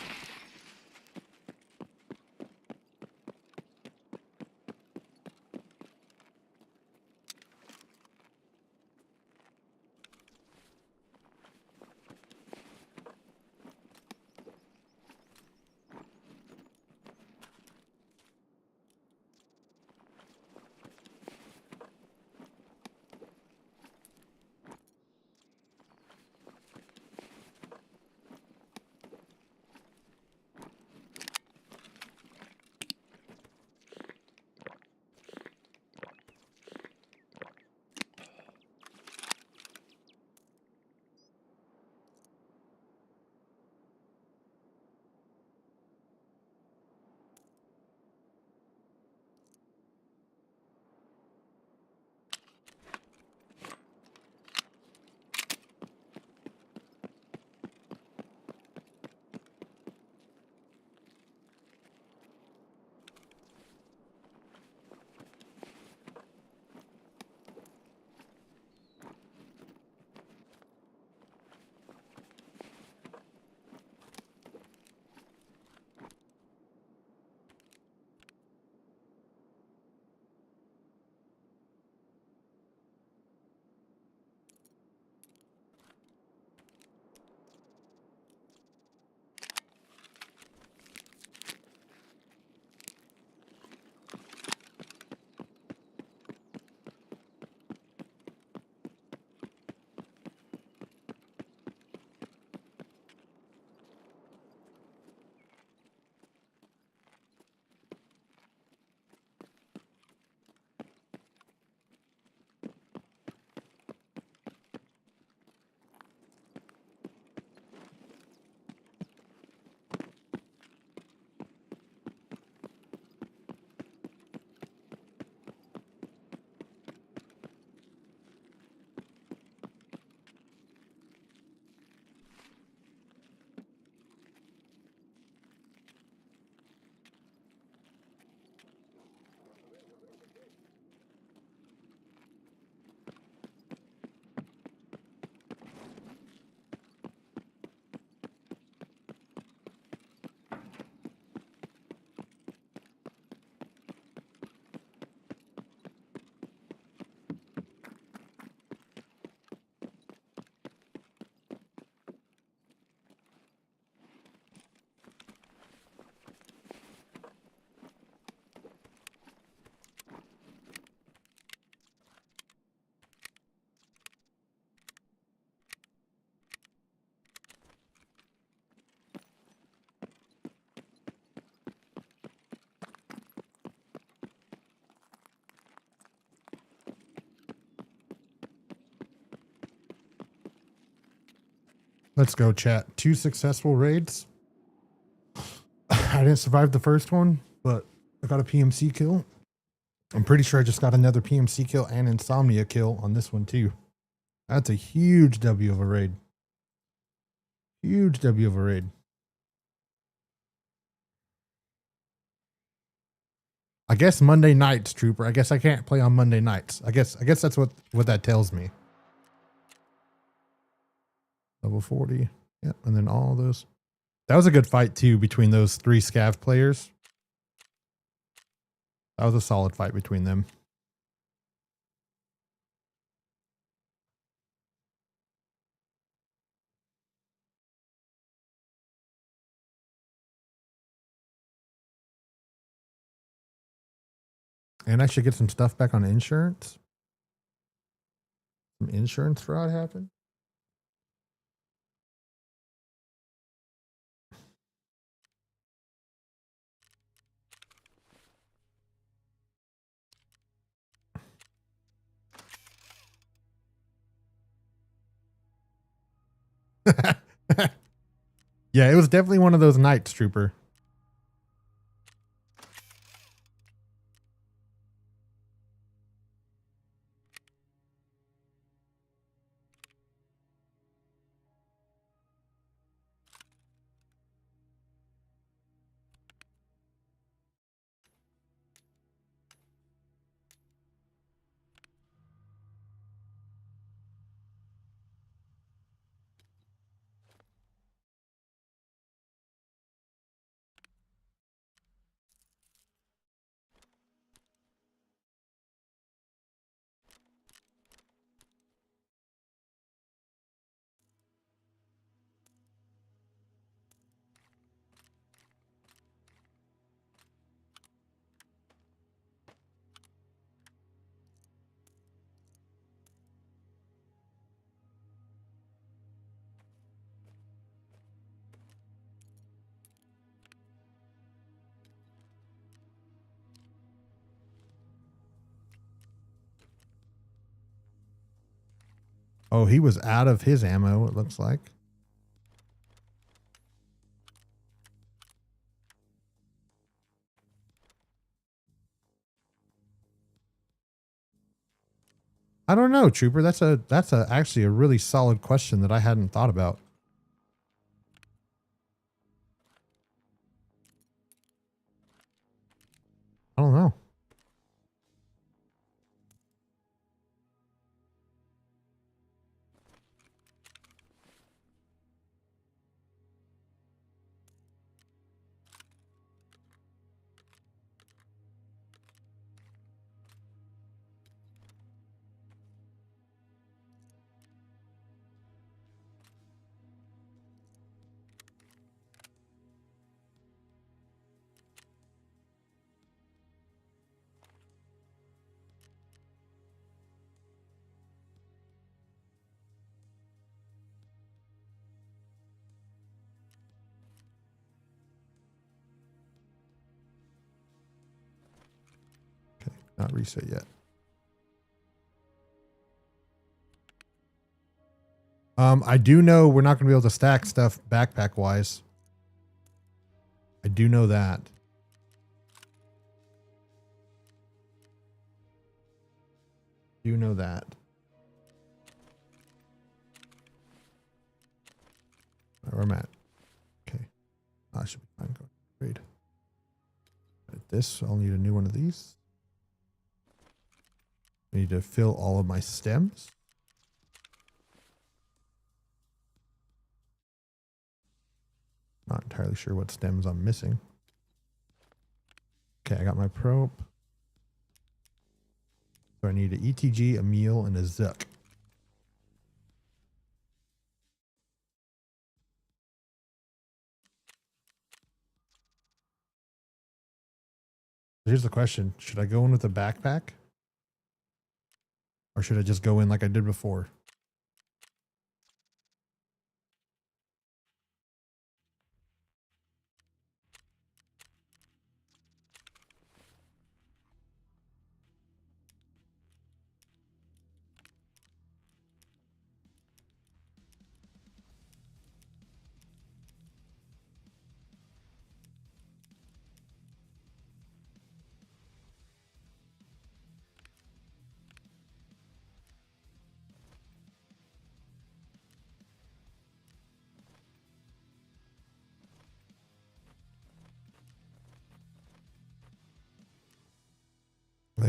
Let's go, chat. 2 successful raids. I didn't survive the first one, but I got a PMC kill. I'm pretty sure I just got another PMC kill and insomnia kill on this one too. That's a huge W of a raid. Huge W of a raid. I guess Monday nights, Trooper. I guess I can't play on Monday nights. I guess that's what that tells me. Level 40. Yep, and then all those. That was a good fight too between those 3 scav players. That was a solid fight between them. And I should get some stuff back on insurance. Some insurance fraud happened. Yeah, it was definitely one of those nights, Trooper. Oh, he was out of his ammo, it looks like. I don't know, Trooper. That's actually a really solid question that I hadn't thought about. I don't know. Okay, not reset yet. I do know we're not going to be able to stack stuff backpack wise. I do know that. Do know that. Where I'm at. Okay. I should be fine. Go trade. This, I'll need a new one of these. I need to fill all of my stems. Not entirely sure what stems I'm missing. Okay, I got my probe. So I need an ETG, a meal, and a Zuck. Here's the question. Should I go in with a backpack? Or should I just go in like I did before?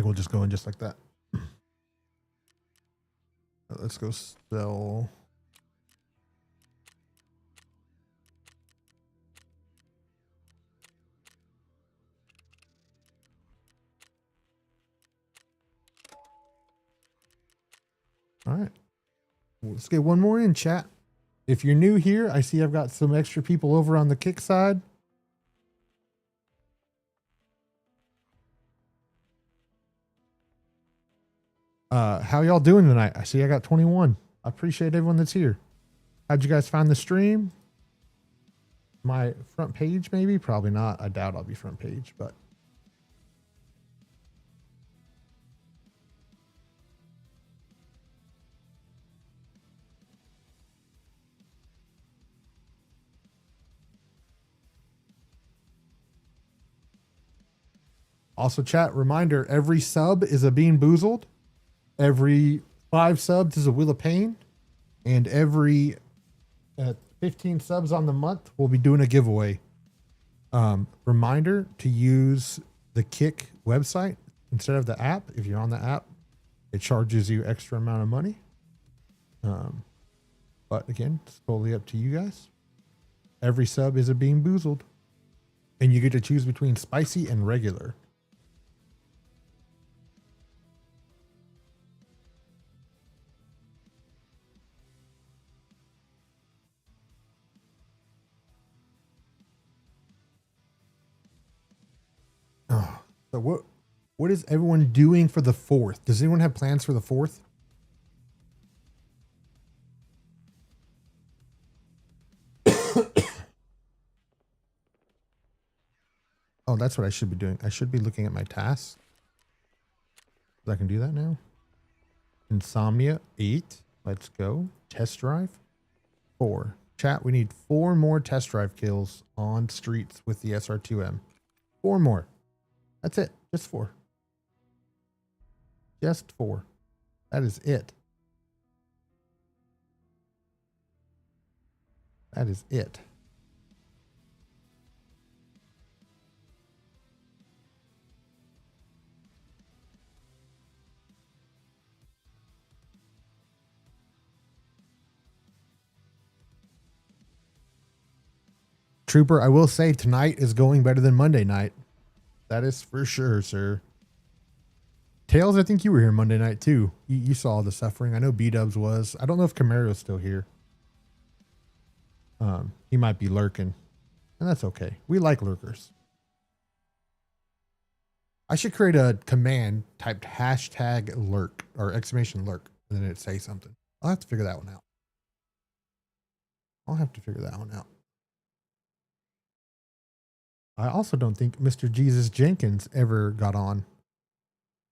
think we'll just go in just like that. Let's go sell. All right. Let's get one more in, chat. If you're new here, I see I've got some extra people over on the kick side. How y'all doing tonight? I see I got 21. I appreciate everyone that's here. How'd you guys find the stream? My front page, maybe? Probably not. I doubt I'll be front page, but. Also, chat, reminder, every sub is a Bean Boozled. Every 5 subs is a Wheel of Pain. And every 15 subs on the month, we'll be doing a giveaway. Reminder to use the Kick website instead of the app. If you're on the app, it charges you extra amount of money. But again, it's totally up to you guys. Every sub is a Bean Boozled. And you get to choose between spicy and regular. Oh, so what is everyone doing for the 4th? Does anyone have plans for the 4th? Oh, that's what I should be doing. I should be looking at my tasks. I can do that now. Insomnia 8. Let's go. Test drive 4. Chat, we need 4 more test drive kills on streets with the SR2M. 4 more. That's it. Just 4. Just 4. That is it. That is it. Trooper, I will say tonight is going better than Monday night. That is for sure, sir. Tails, I think you were here Monday night too. You saw the suffering. I know B-Dubs was. I don't know if Camaro's still here. He might be lurking. And that's okay. We like lurkers. I should create a command typed hashtag lurk or exclamation lurk. And then it'd say something. I'll have to figure that one out. I also don't think Mr. Jesus Jenkins ever got on.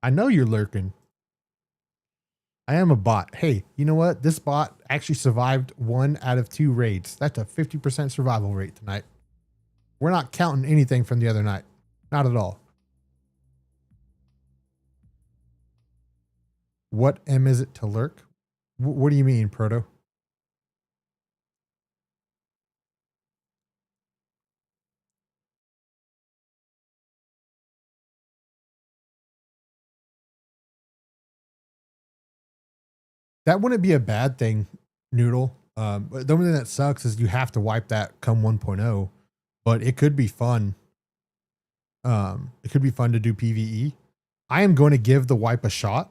I know you're lurking. I am a bot. Hey, you know what? This bot actually survived 1 out of 2 raids. That's a 50% survival rate tonight. We're not counting anything from the other night. Not at all. What M is it to lurk? What do you mean, Proto? That wouldn't be a bad thing, Noodle. But the only thing that sucks is you have to wipe that come 1.0, but it could be fun. It could be fun to do PvE. I am going to give the wipe a shot.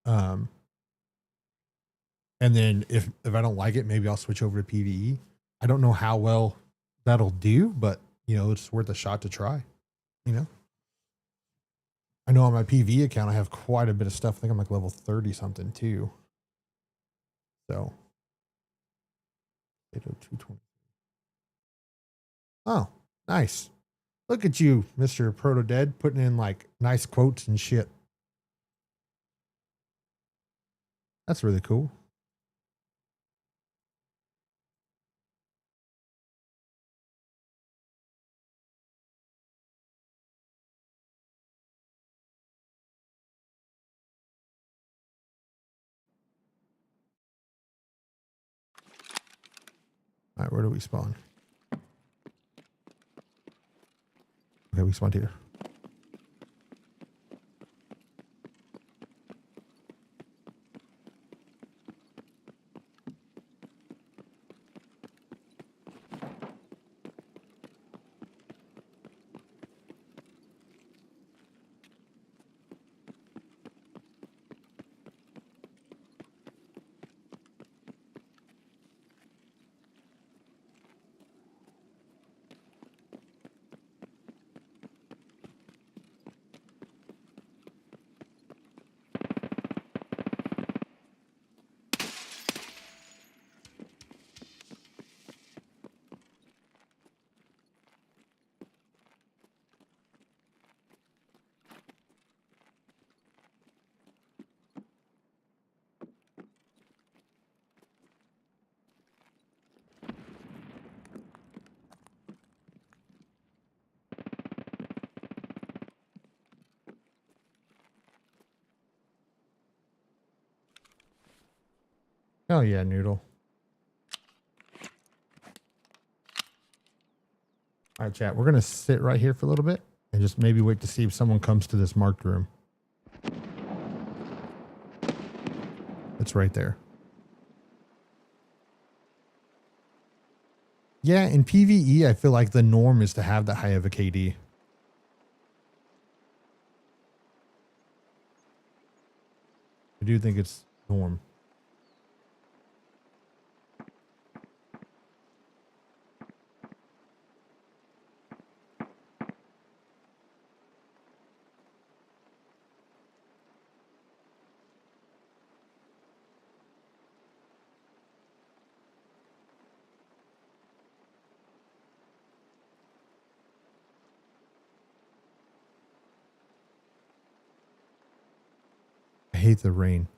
And then if I don't like it, maybe I'll switch over to PvE. I don't know how well that'll do, but you know, it's worth a shot to try, you know? I know on my PV account, I have quite a bit of stuff. I think I'm like level 30 something too. So 80220. Oh, nice. Look at you, Mr. Proto Dead, putting in like nice quotes and shit. That's really cool. All right, where do we spawn? Okay, we spawned here. Oh yeah, Noodle. All right, chat. We're gonna sit right here for a little bit and just maybe wait to see if someone comes to this marked room. It's right there. Yeah, in PvE, I feel like the norm is to have that high of a KD. I do think it's norm. I hate the rain.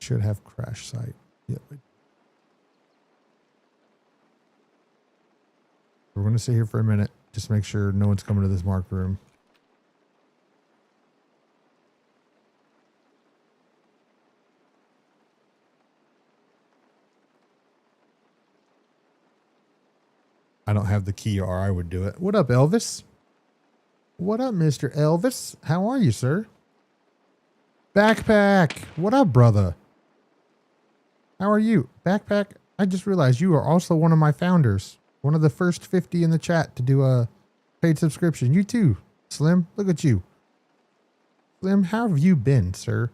Should have crash site. Yep. We're going to sit here for a minute. Just make sure no one's coming to this marked room. I don't have the key or I would do it. What up, Elvis? What up, Mr. Elvis? How are you, sir? Backpack. What up, brother? How are you? Backpack. I just realized you are also one of my founders. One of the first 50 in the chat to do a paid subscription. You too, Slim. Look at you. Slim, how have you been, sir?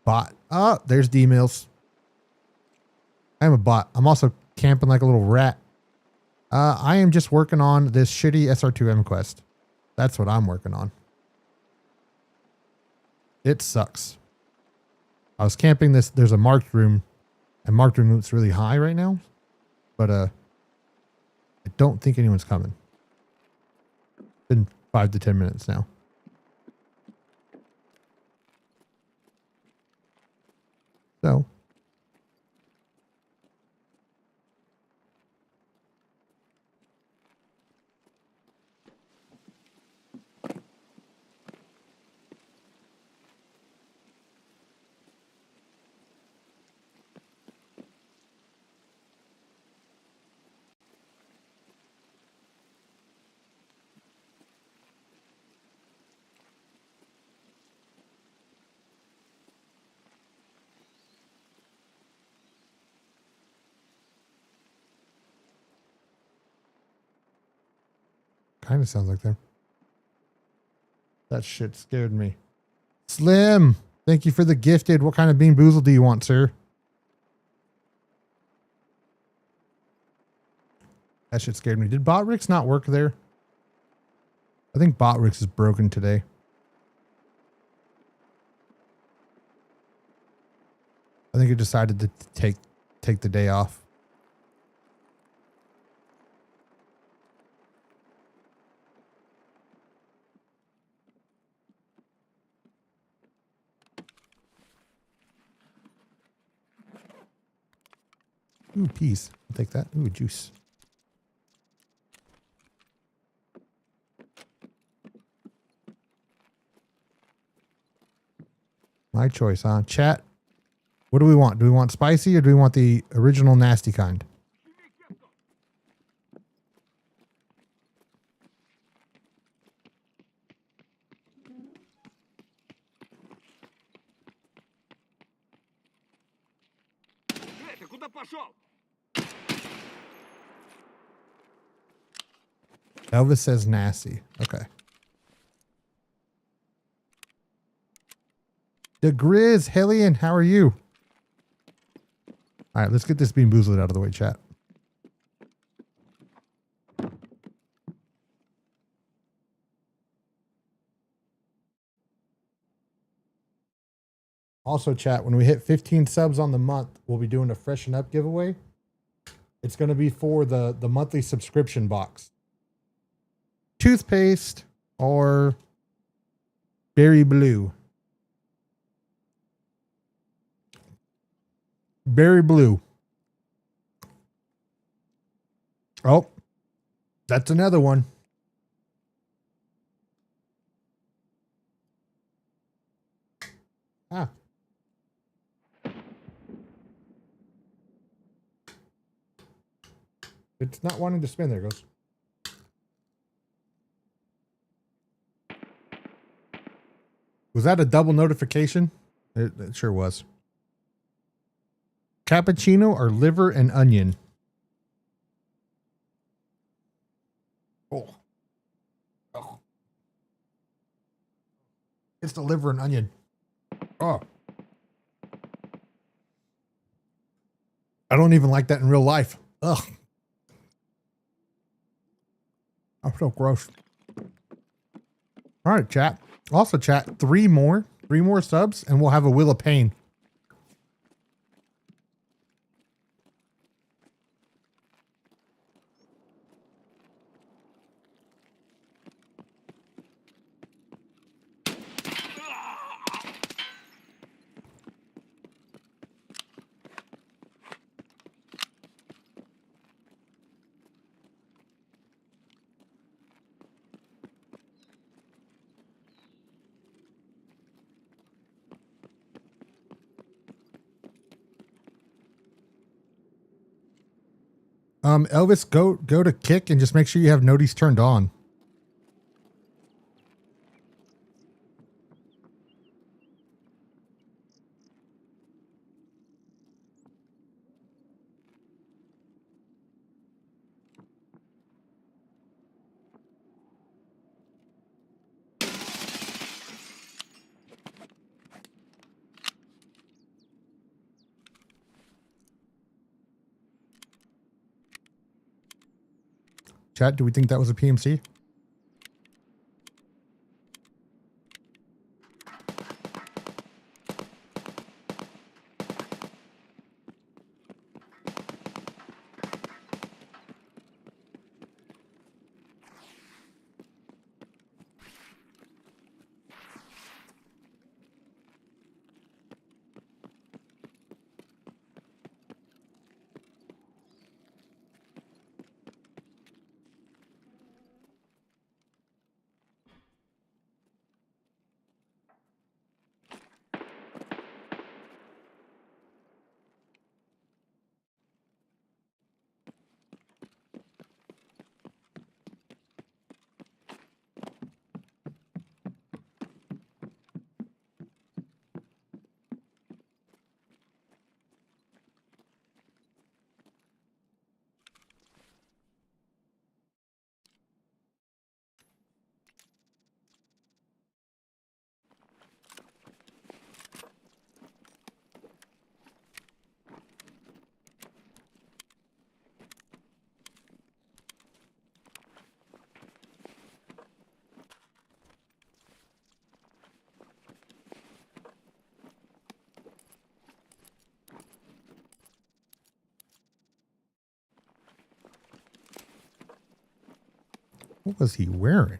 Bot. Oh, there's the emails. I am a bot. I'm also camping like a little rat. I am just working on this shitty SR2M quest. That's what I'm working on. It sucks. I was camping this. There's a marked room, and marked room looks really high right now. But I don't think anyone's coming. Been 5 to 10 minutes now. So. Kind of sounds like them. That shit scared me. Slim, thank you for the gifted. What kind of bean boozle do you want, sir? That shit scared me. Did Botrix not work there? I think Botrix is broken today. I think it decided to take the day off. Ooh, peas. I'll take that. Ooh, juice. My choice, huh? Chat. What do we want? Do we want spicy or do we want the original nasty kind? Ты куда пошел? Elvis says nasty. Okay. The Grizz, Hellion, how are you? All right, let's get this bean boozled out of the way, chat. Also, chat, when we hit 15 subs on the month, we'll be doing a freshen up giveaway. It's going to be for the monthly subscription box. Toothpaste or berry blue. Berry blue. Oh, that's another one. Ah. It's not wanting to spin. There it goes. Was that a double notification? It sure was. Cappuccino or liver and onion? Oh. Oh. It's the liver and onion. Oh. I don't even like that in real life. Ugh. I feel gross. All right, chat. Also, chat, three more subs, and we'll have a Wheel of Pain. Elvis, go to kick and just make sure you have noties turned on. Chat, do we think that was a PMC? What was he wearing?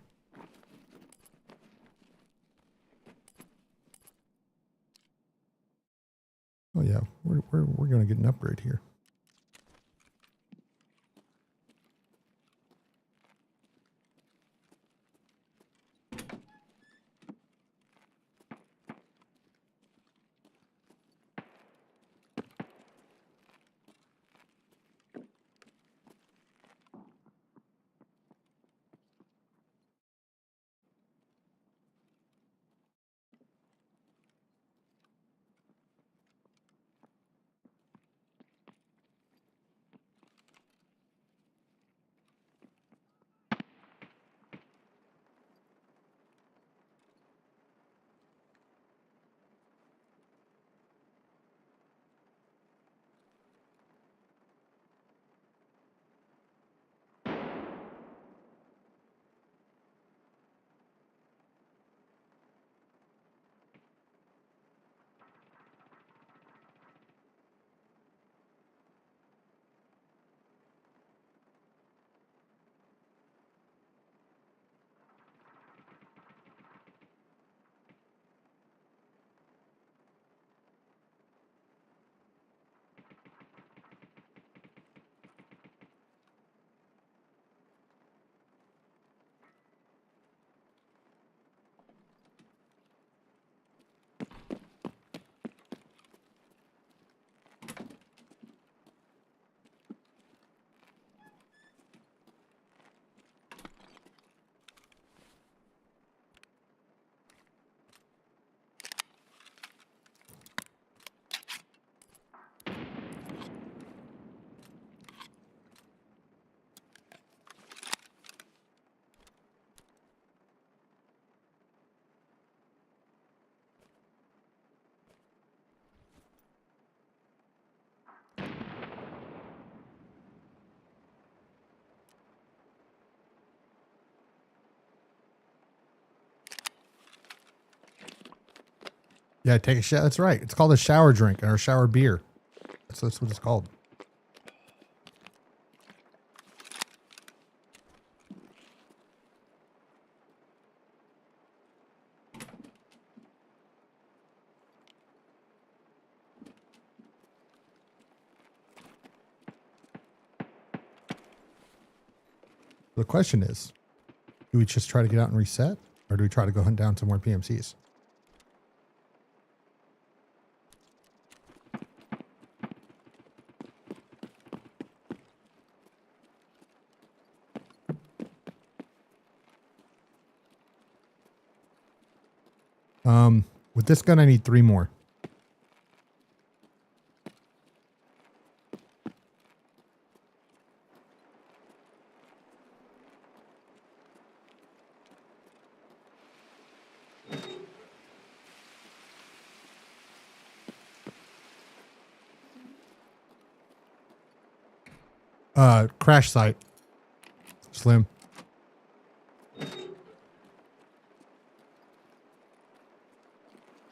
Oh yeah, we're gonna get an upgrade here. Yeah, take a shower. That's right. It's called a shower drink or a shower beer. That's what it's called. The question is, do we just try to get out and reset, or do we try to go hunt down some more PMCs? With this gun, I need 3 more. Crash site. Slim.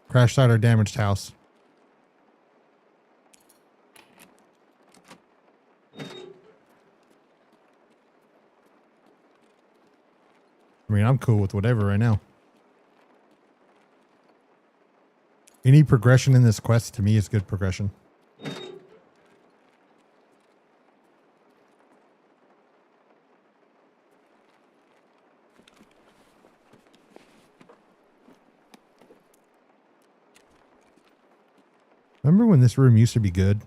Crash site or damaged house. I mean, I'm cool with whatever right now. Any progression in this quest to me is good progression. Remember when this room used to be good?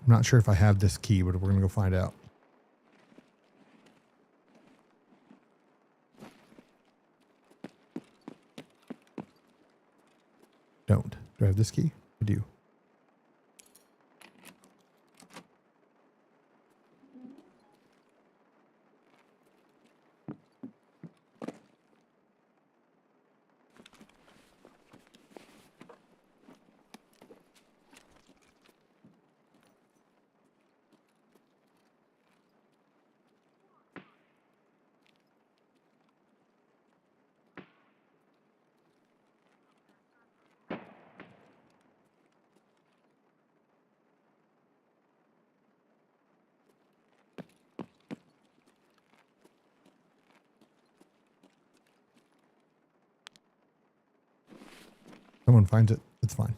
I'm not sure if I have this key, but we're going to go find out. Don't. Do I have this key? I do. Someone finds it. It's fine.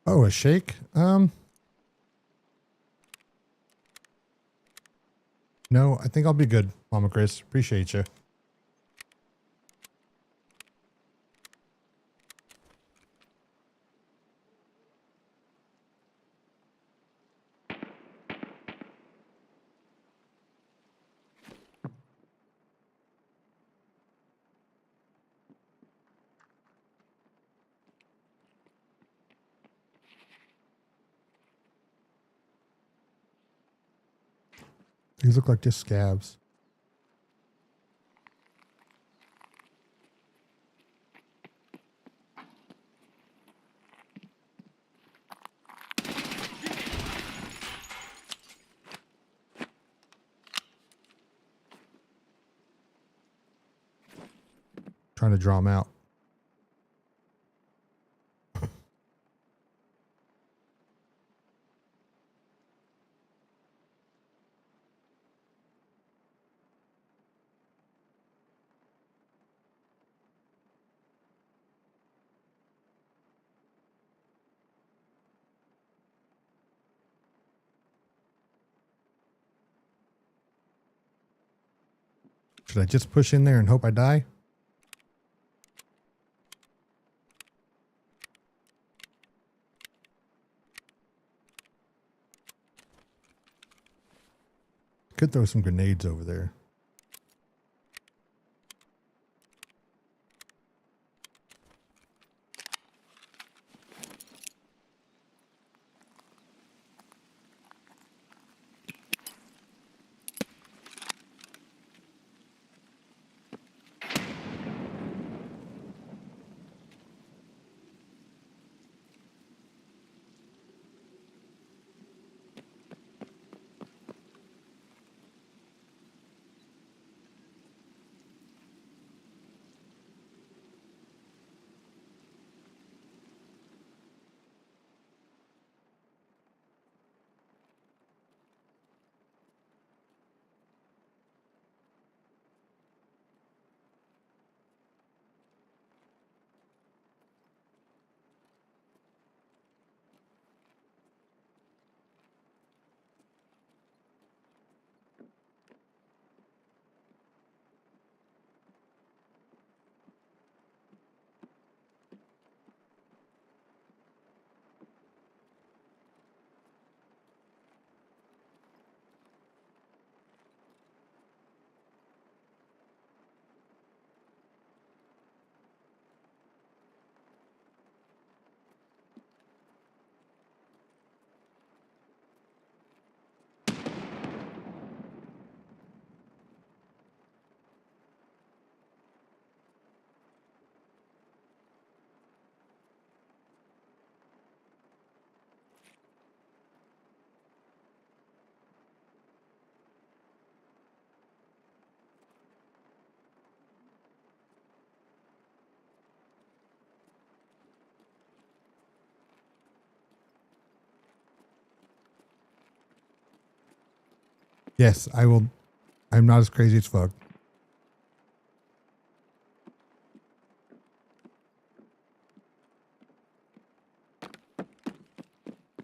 Oh, a shake? No, I think I'll be good, Mama Chris. Appreciate you. These look like just scabs. Trying to draw them out. Should I just push in there and hope I die? Could throw some grenades over there. Yes, I will. I'm not as crazy as fuck.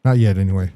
Not yet, anyway.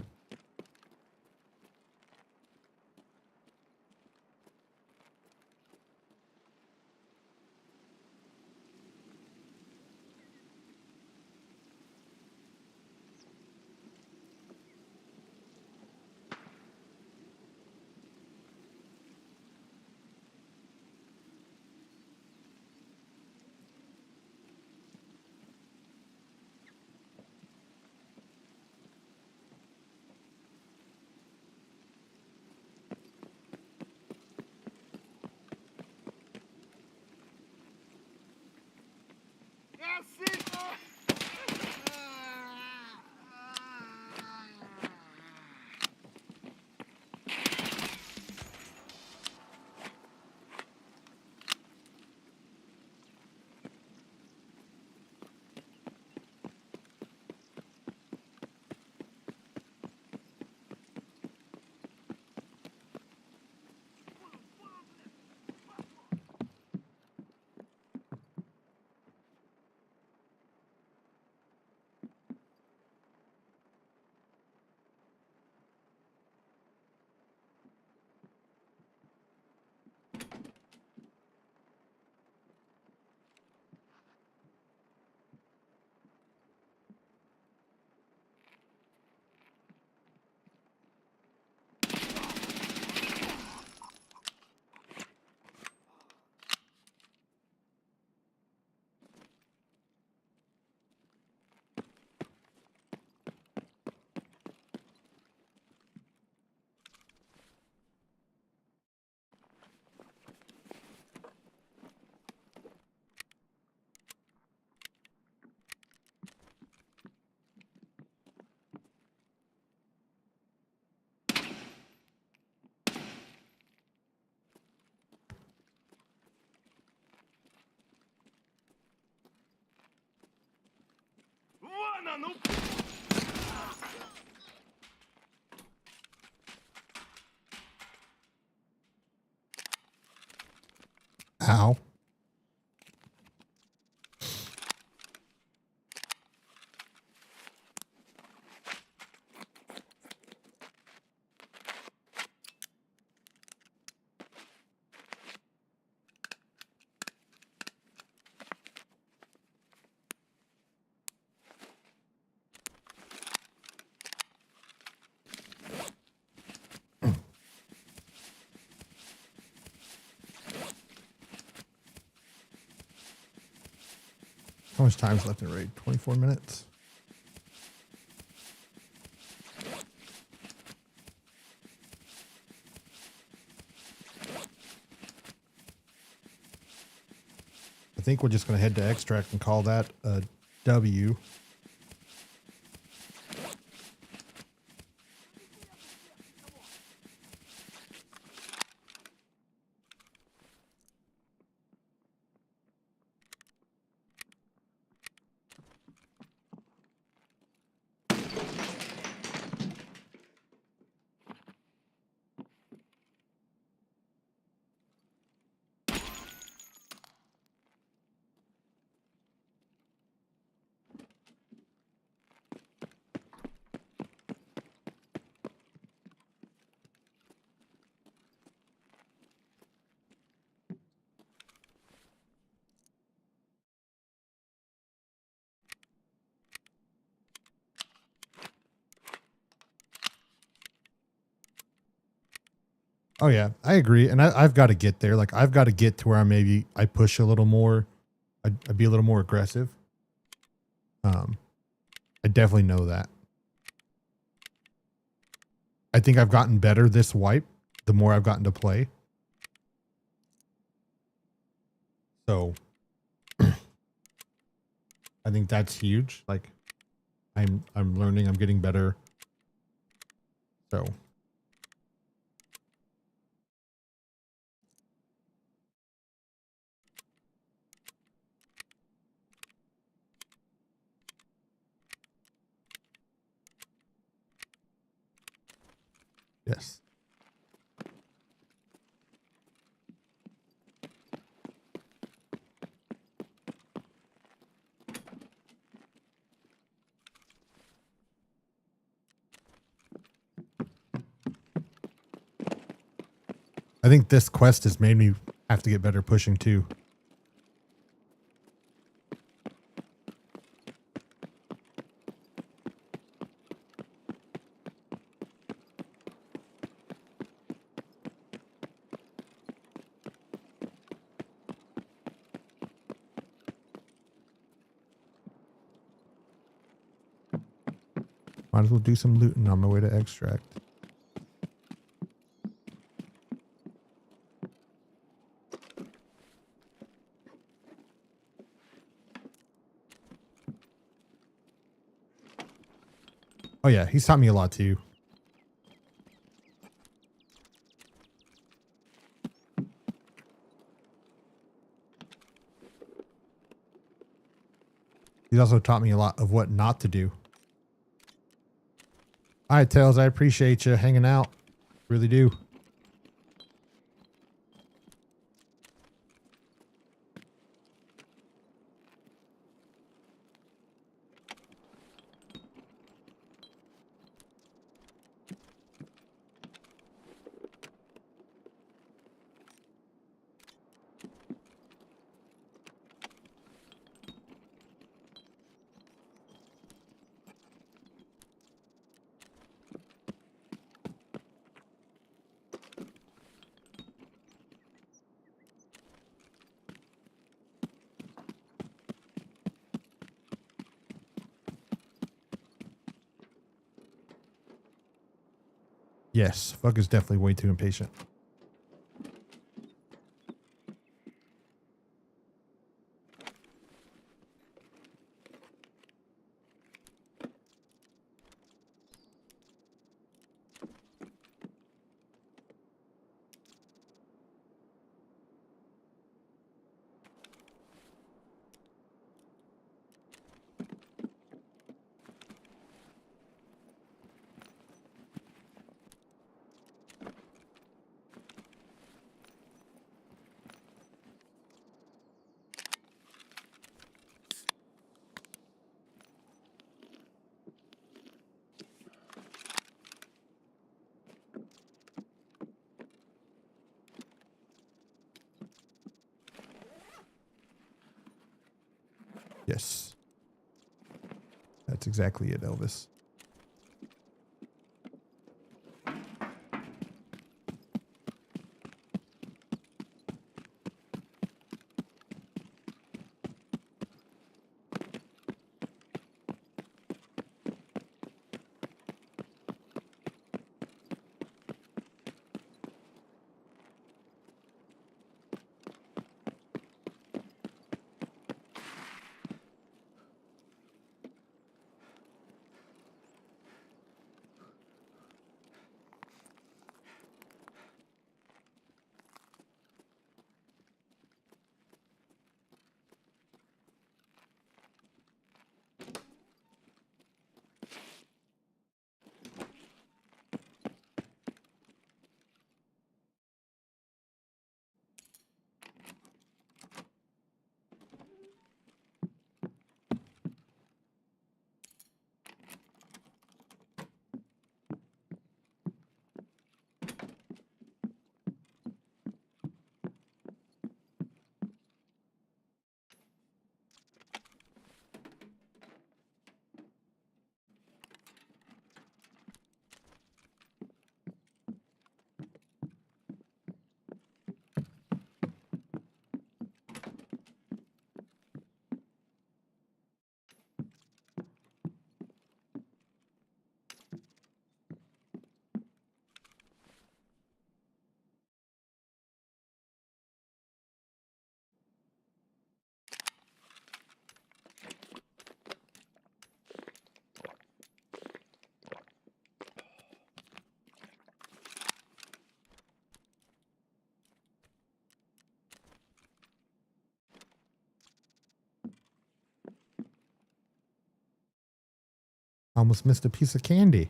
ну! Ow. How much time's left in raid? 24 minutes. I think we're just going to head to extract and call that a W. Oh yeah, I agree. And I've got to get there. Like I've got to get to where I push a little more. I'd be a little more aggressive. I definitely know that. I think I've gotten better this wipe the more I've gotten to play. So I think that's huge. Like I'm learning, I'm getting better. So yes. I think this quest has made me have to get better pushing too. Might as well do some looting on my way to extract. Oh yeah, he's taught me a lot too. He's also taught me a lot of what not to do. All right, Tails, I appreciate you hanging out. Really do. Yes, Fuck is definitely way too impatient. Yes. That's exactly it, Elvis. Almost missed a piece of candy.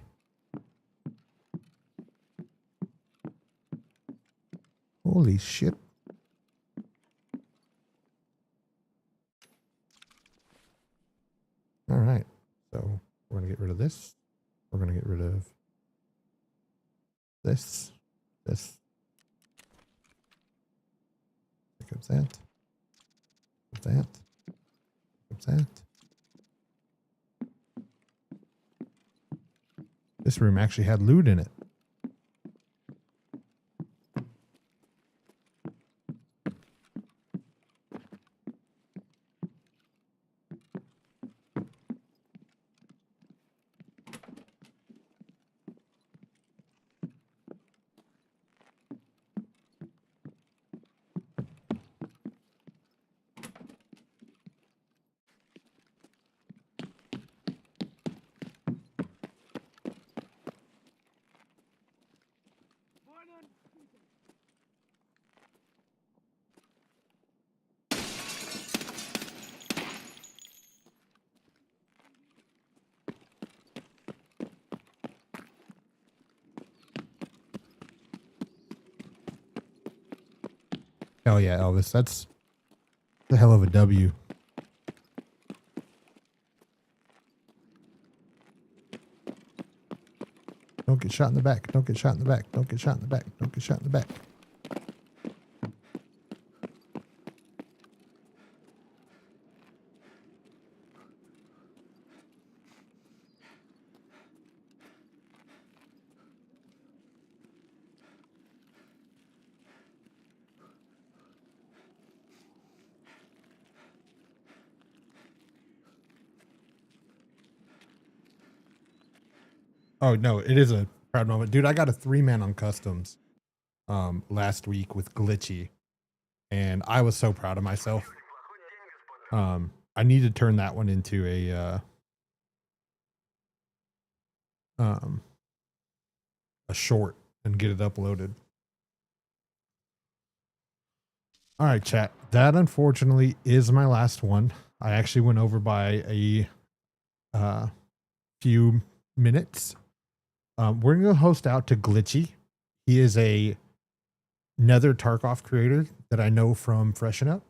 Holy shit. All right. So we're going to get rid of this. We're going to get rid of this. This. Pick up that. Pick up that. Pick up that. This room actually had loot in it. Hell yeah, Elvis. That's the hell of a W. Don't get shot in the back. Don't get shot in the back. Don't get shot in the back. Don't get shot in the back. Oh no, it is a proud moment. Dude, I got a 3-man on customs last week with Glitchy, and I was so proud of myself. I need to turn that one into a short and get it uploaded. All right, chat. That unfortunately is my last one. I actually went over by a few minutes. We're gonna host out to Glitchy. He is another Tarkov creator that I know from Freshen Up.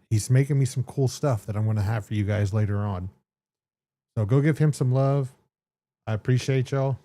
He's making me some cool stuff that I'm going to have for you guys later on. So go give him some love. I appreciate y'all.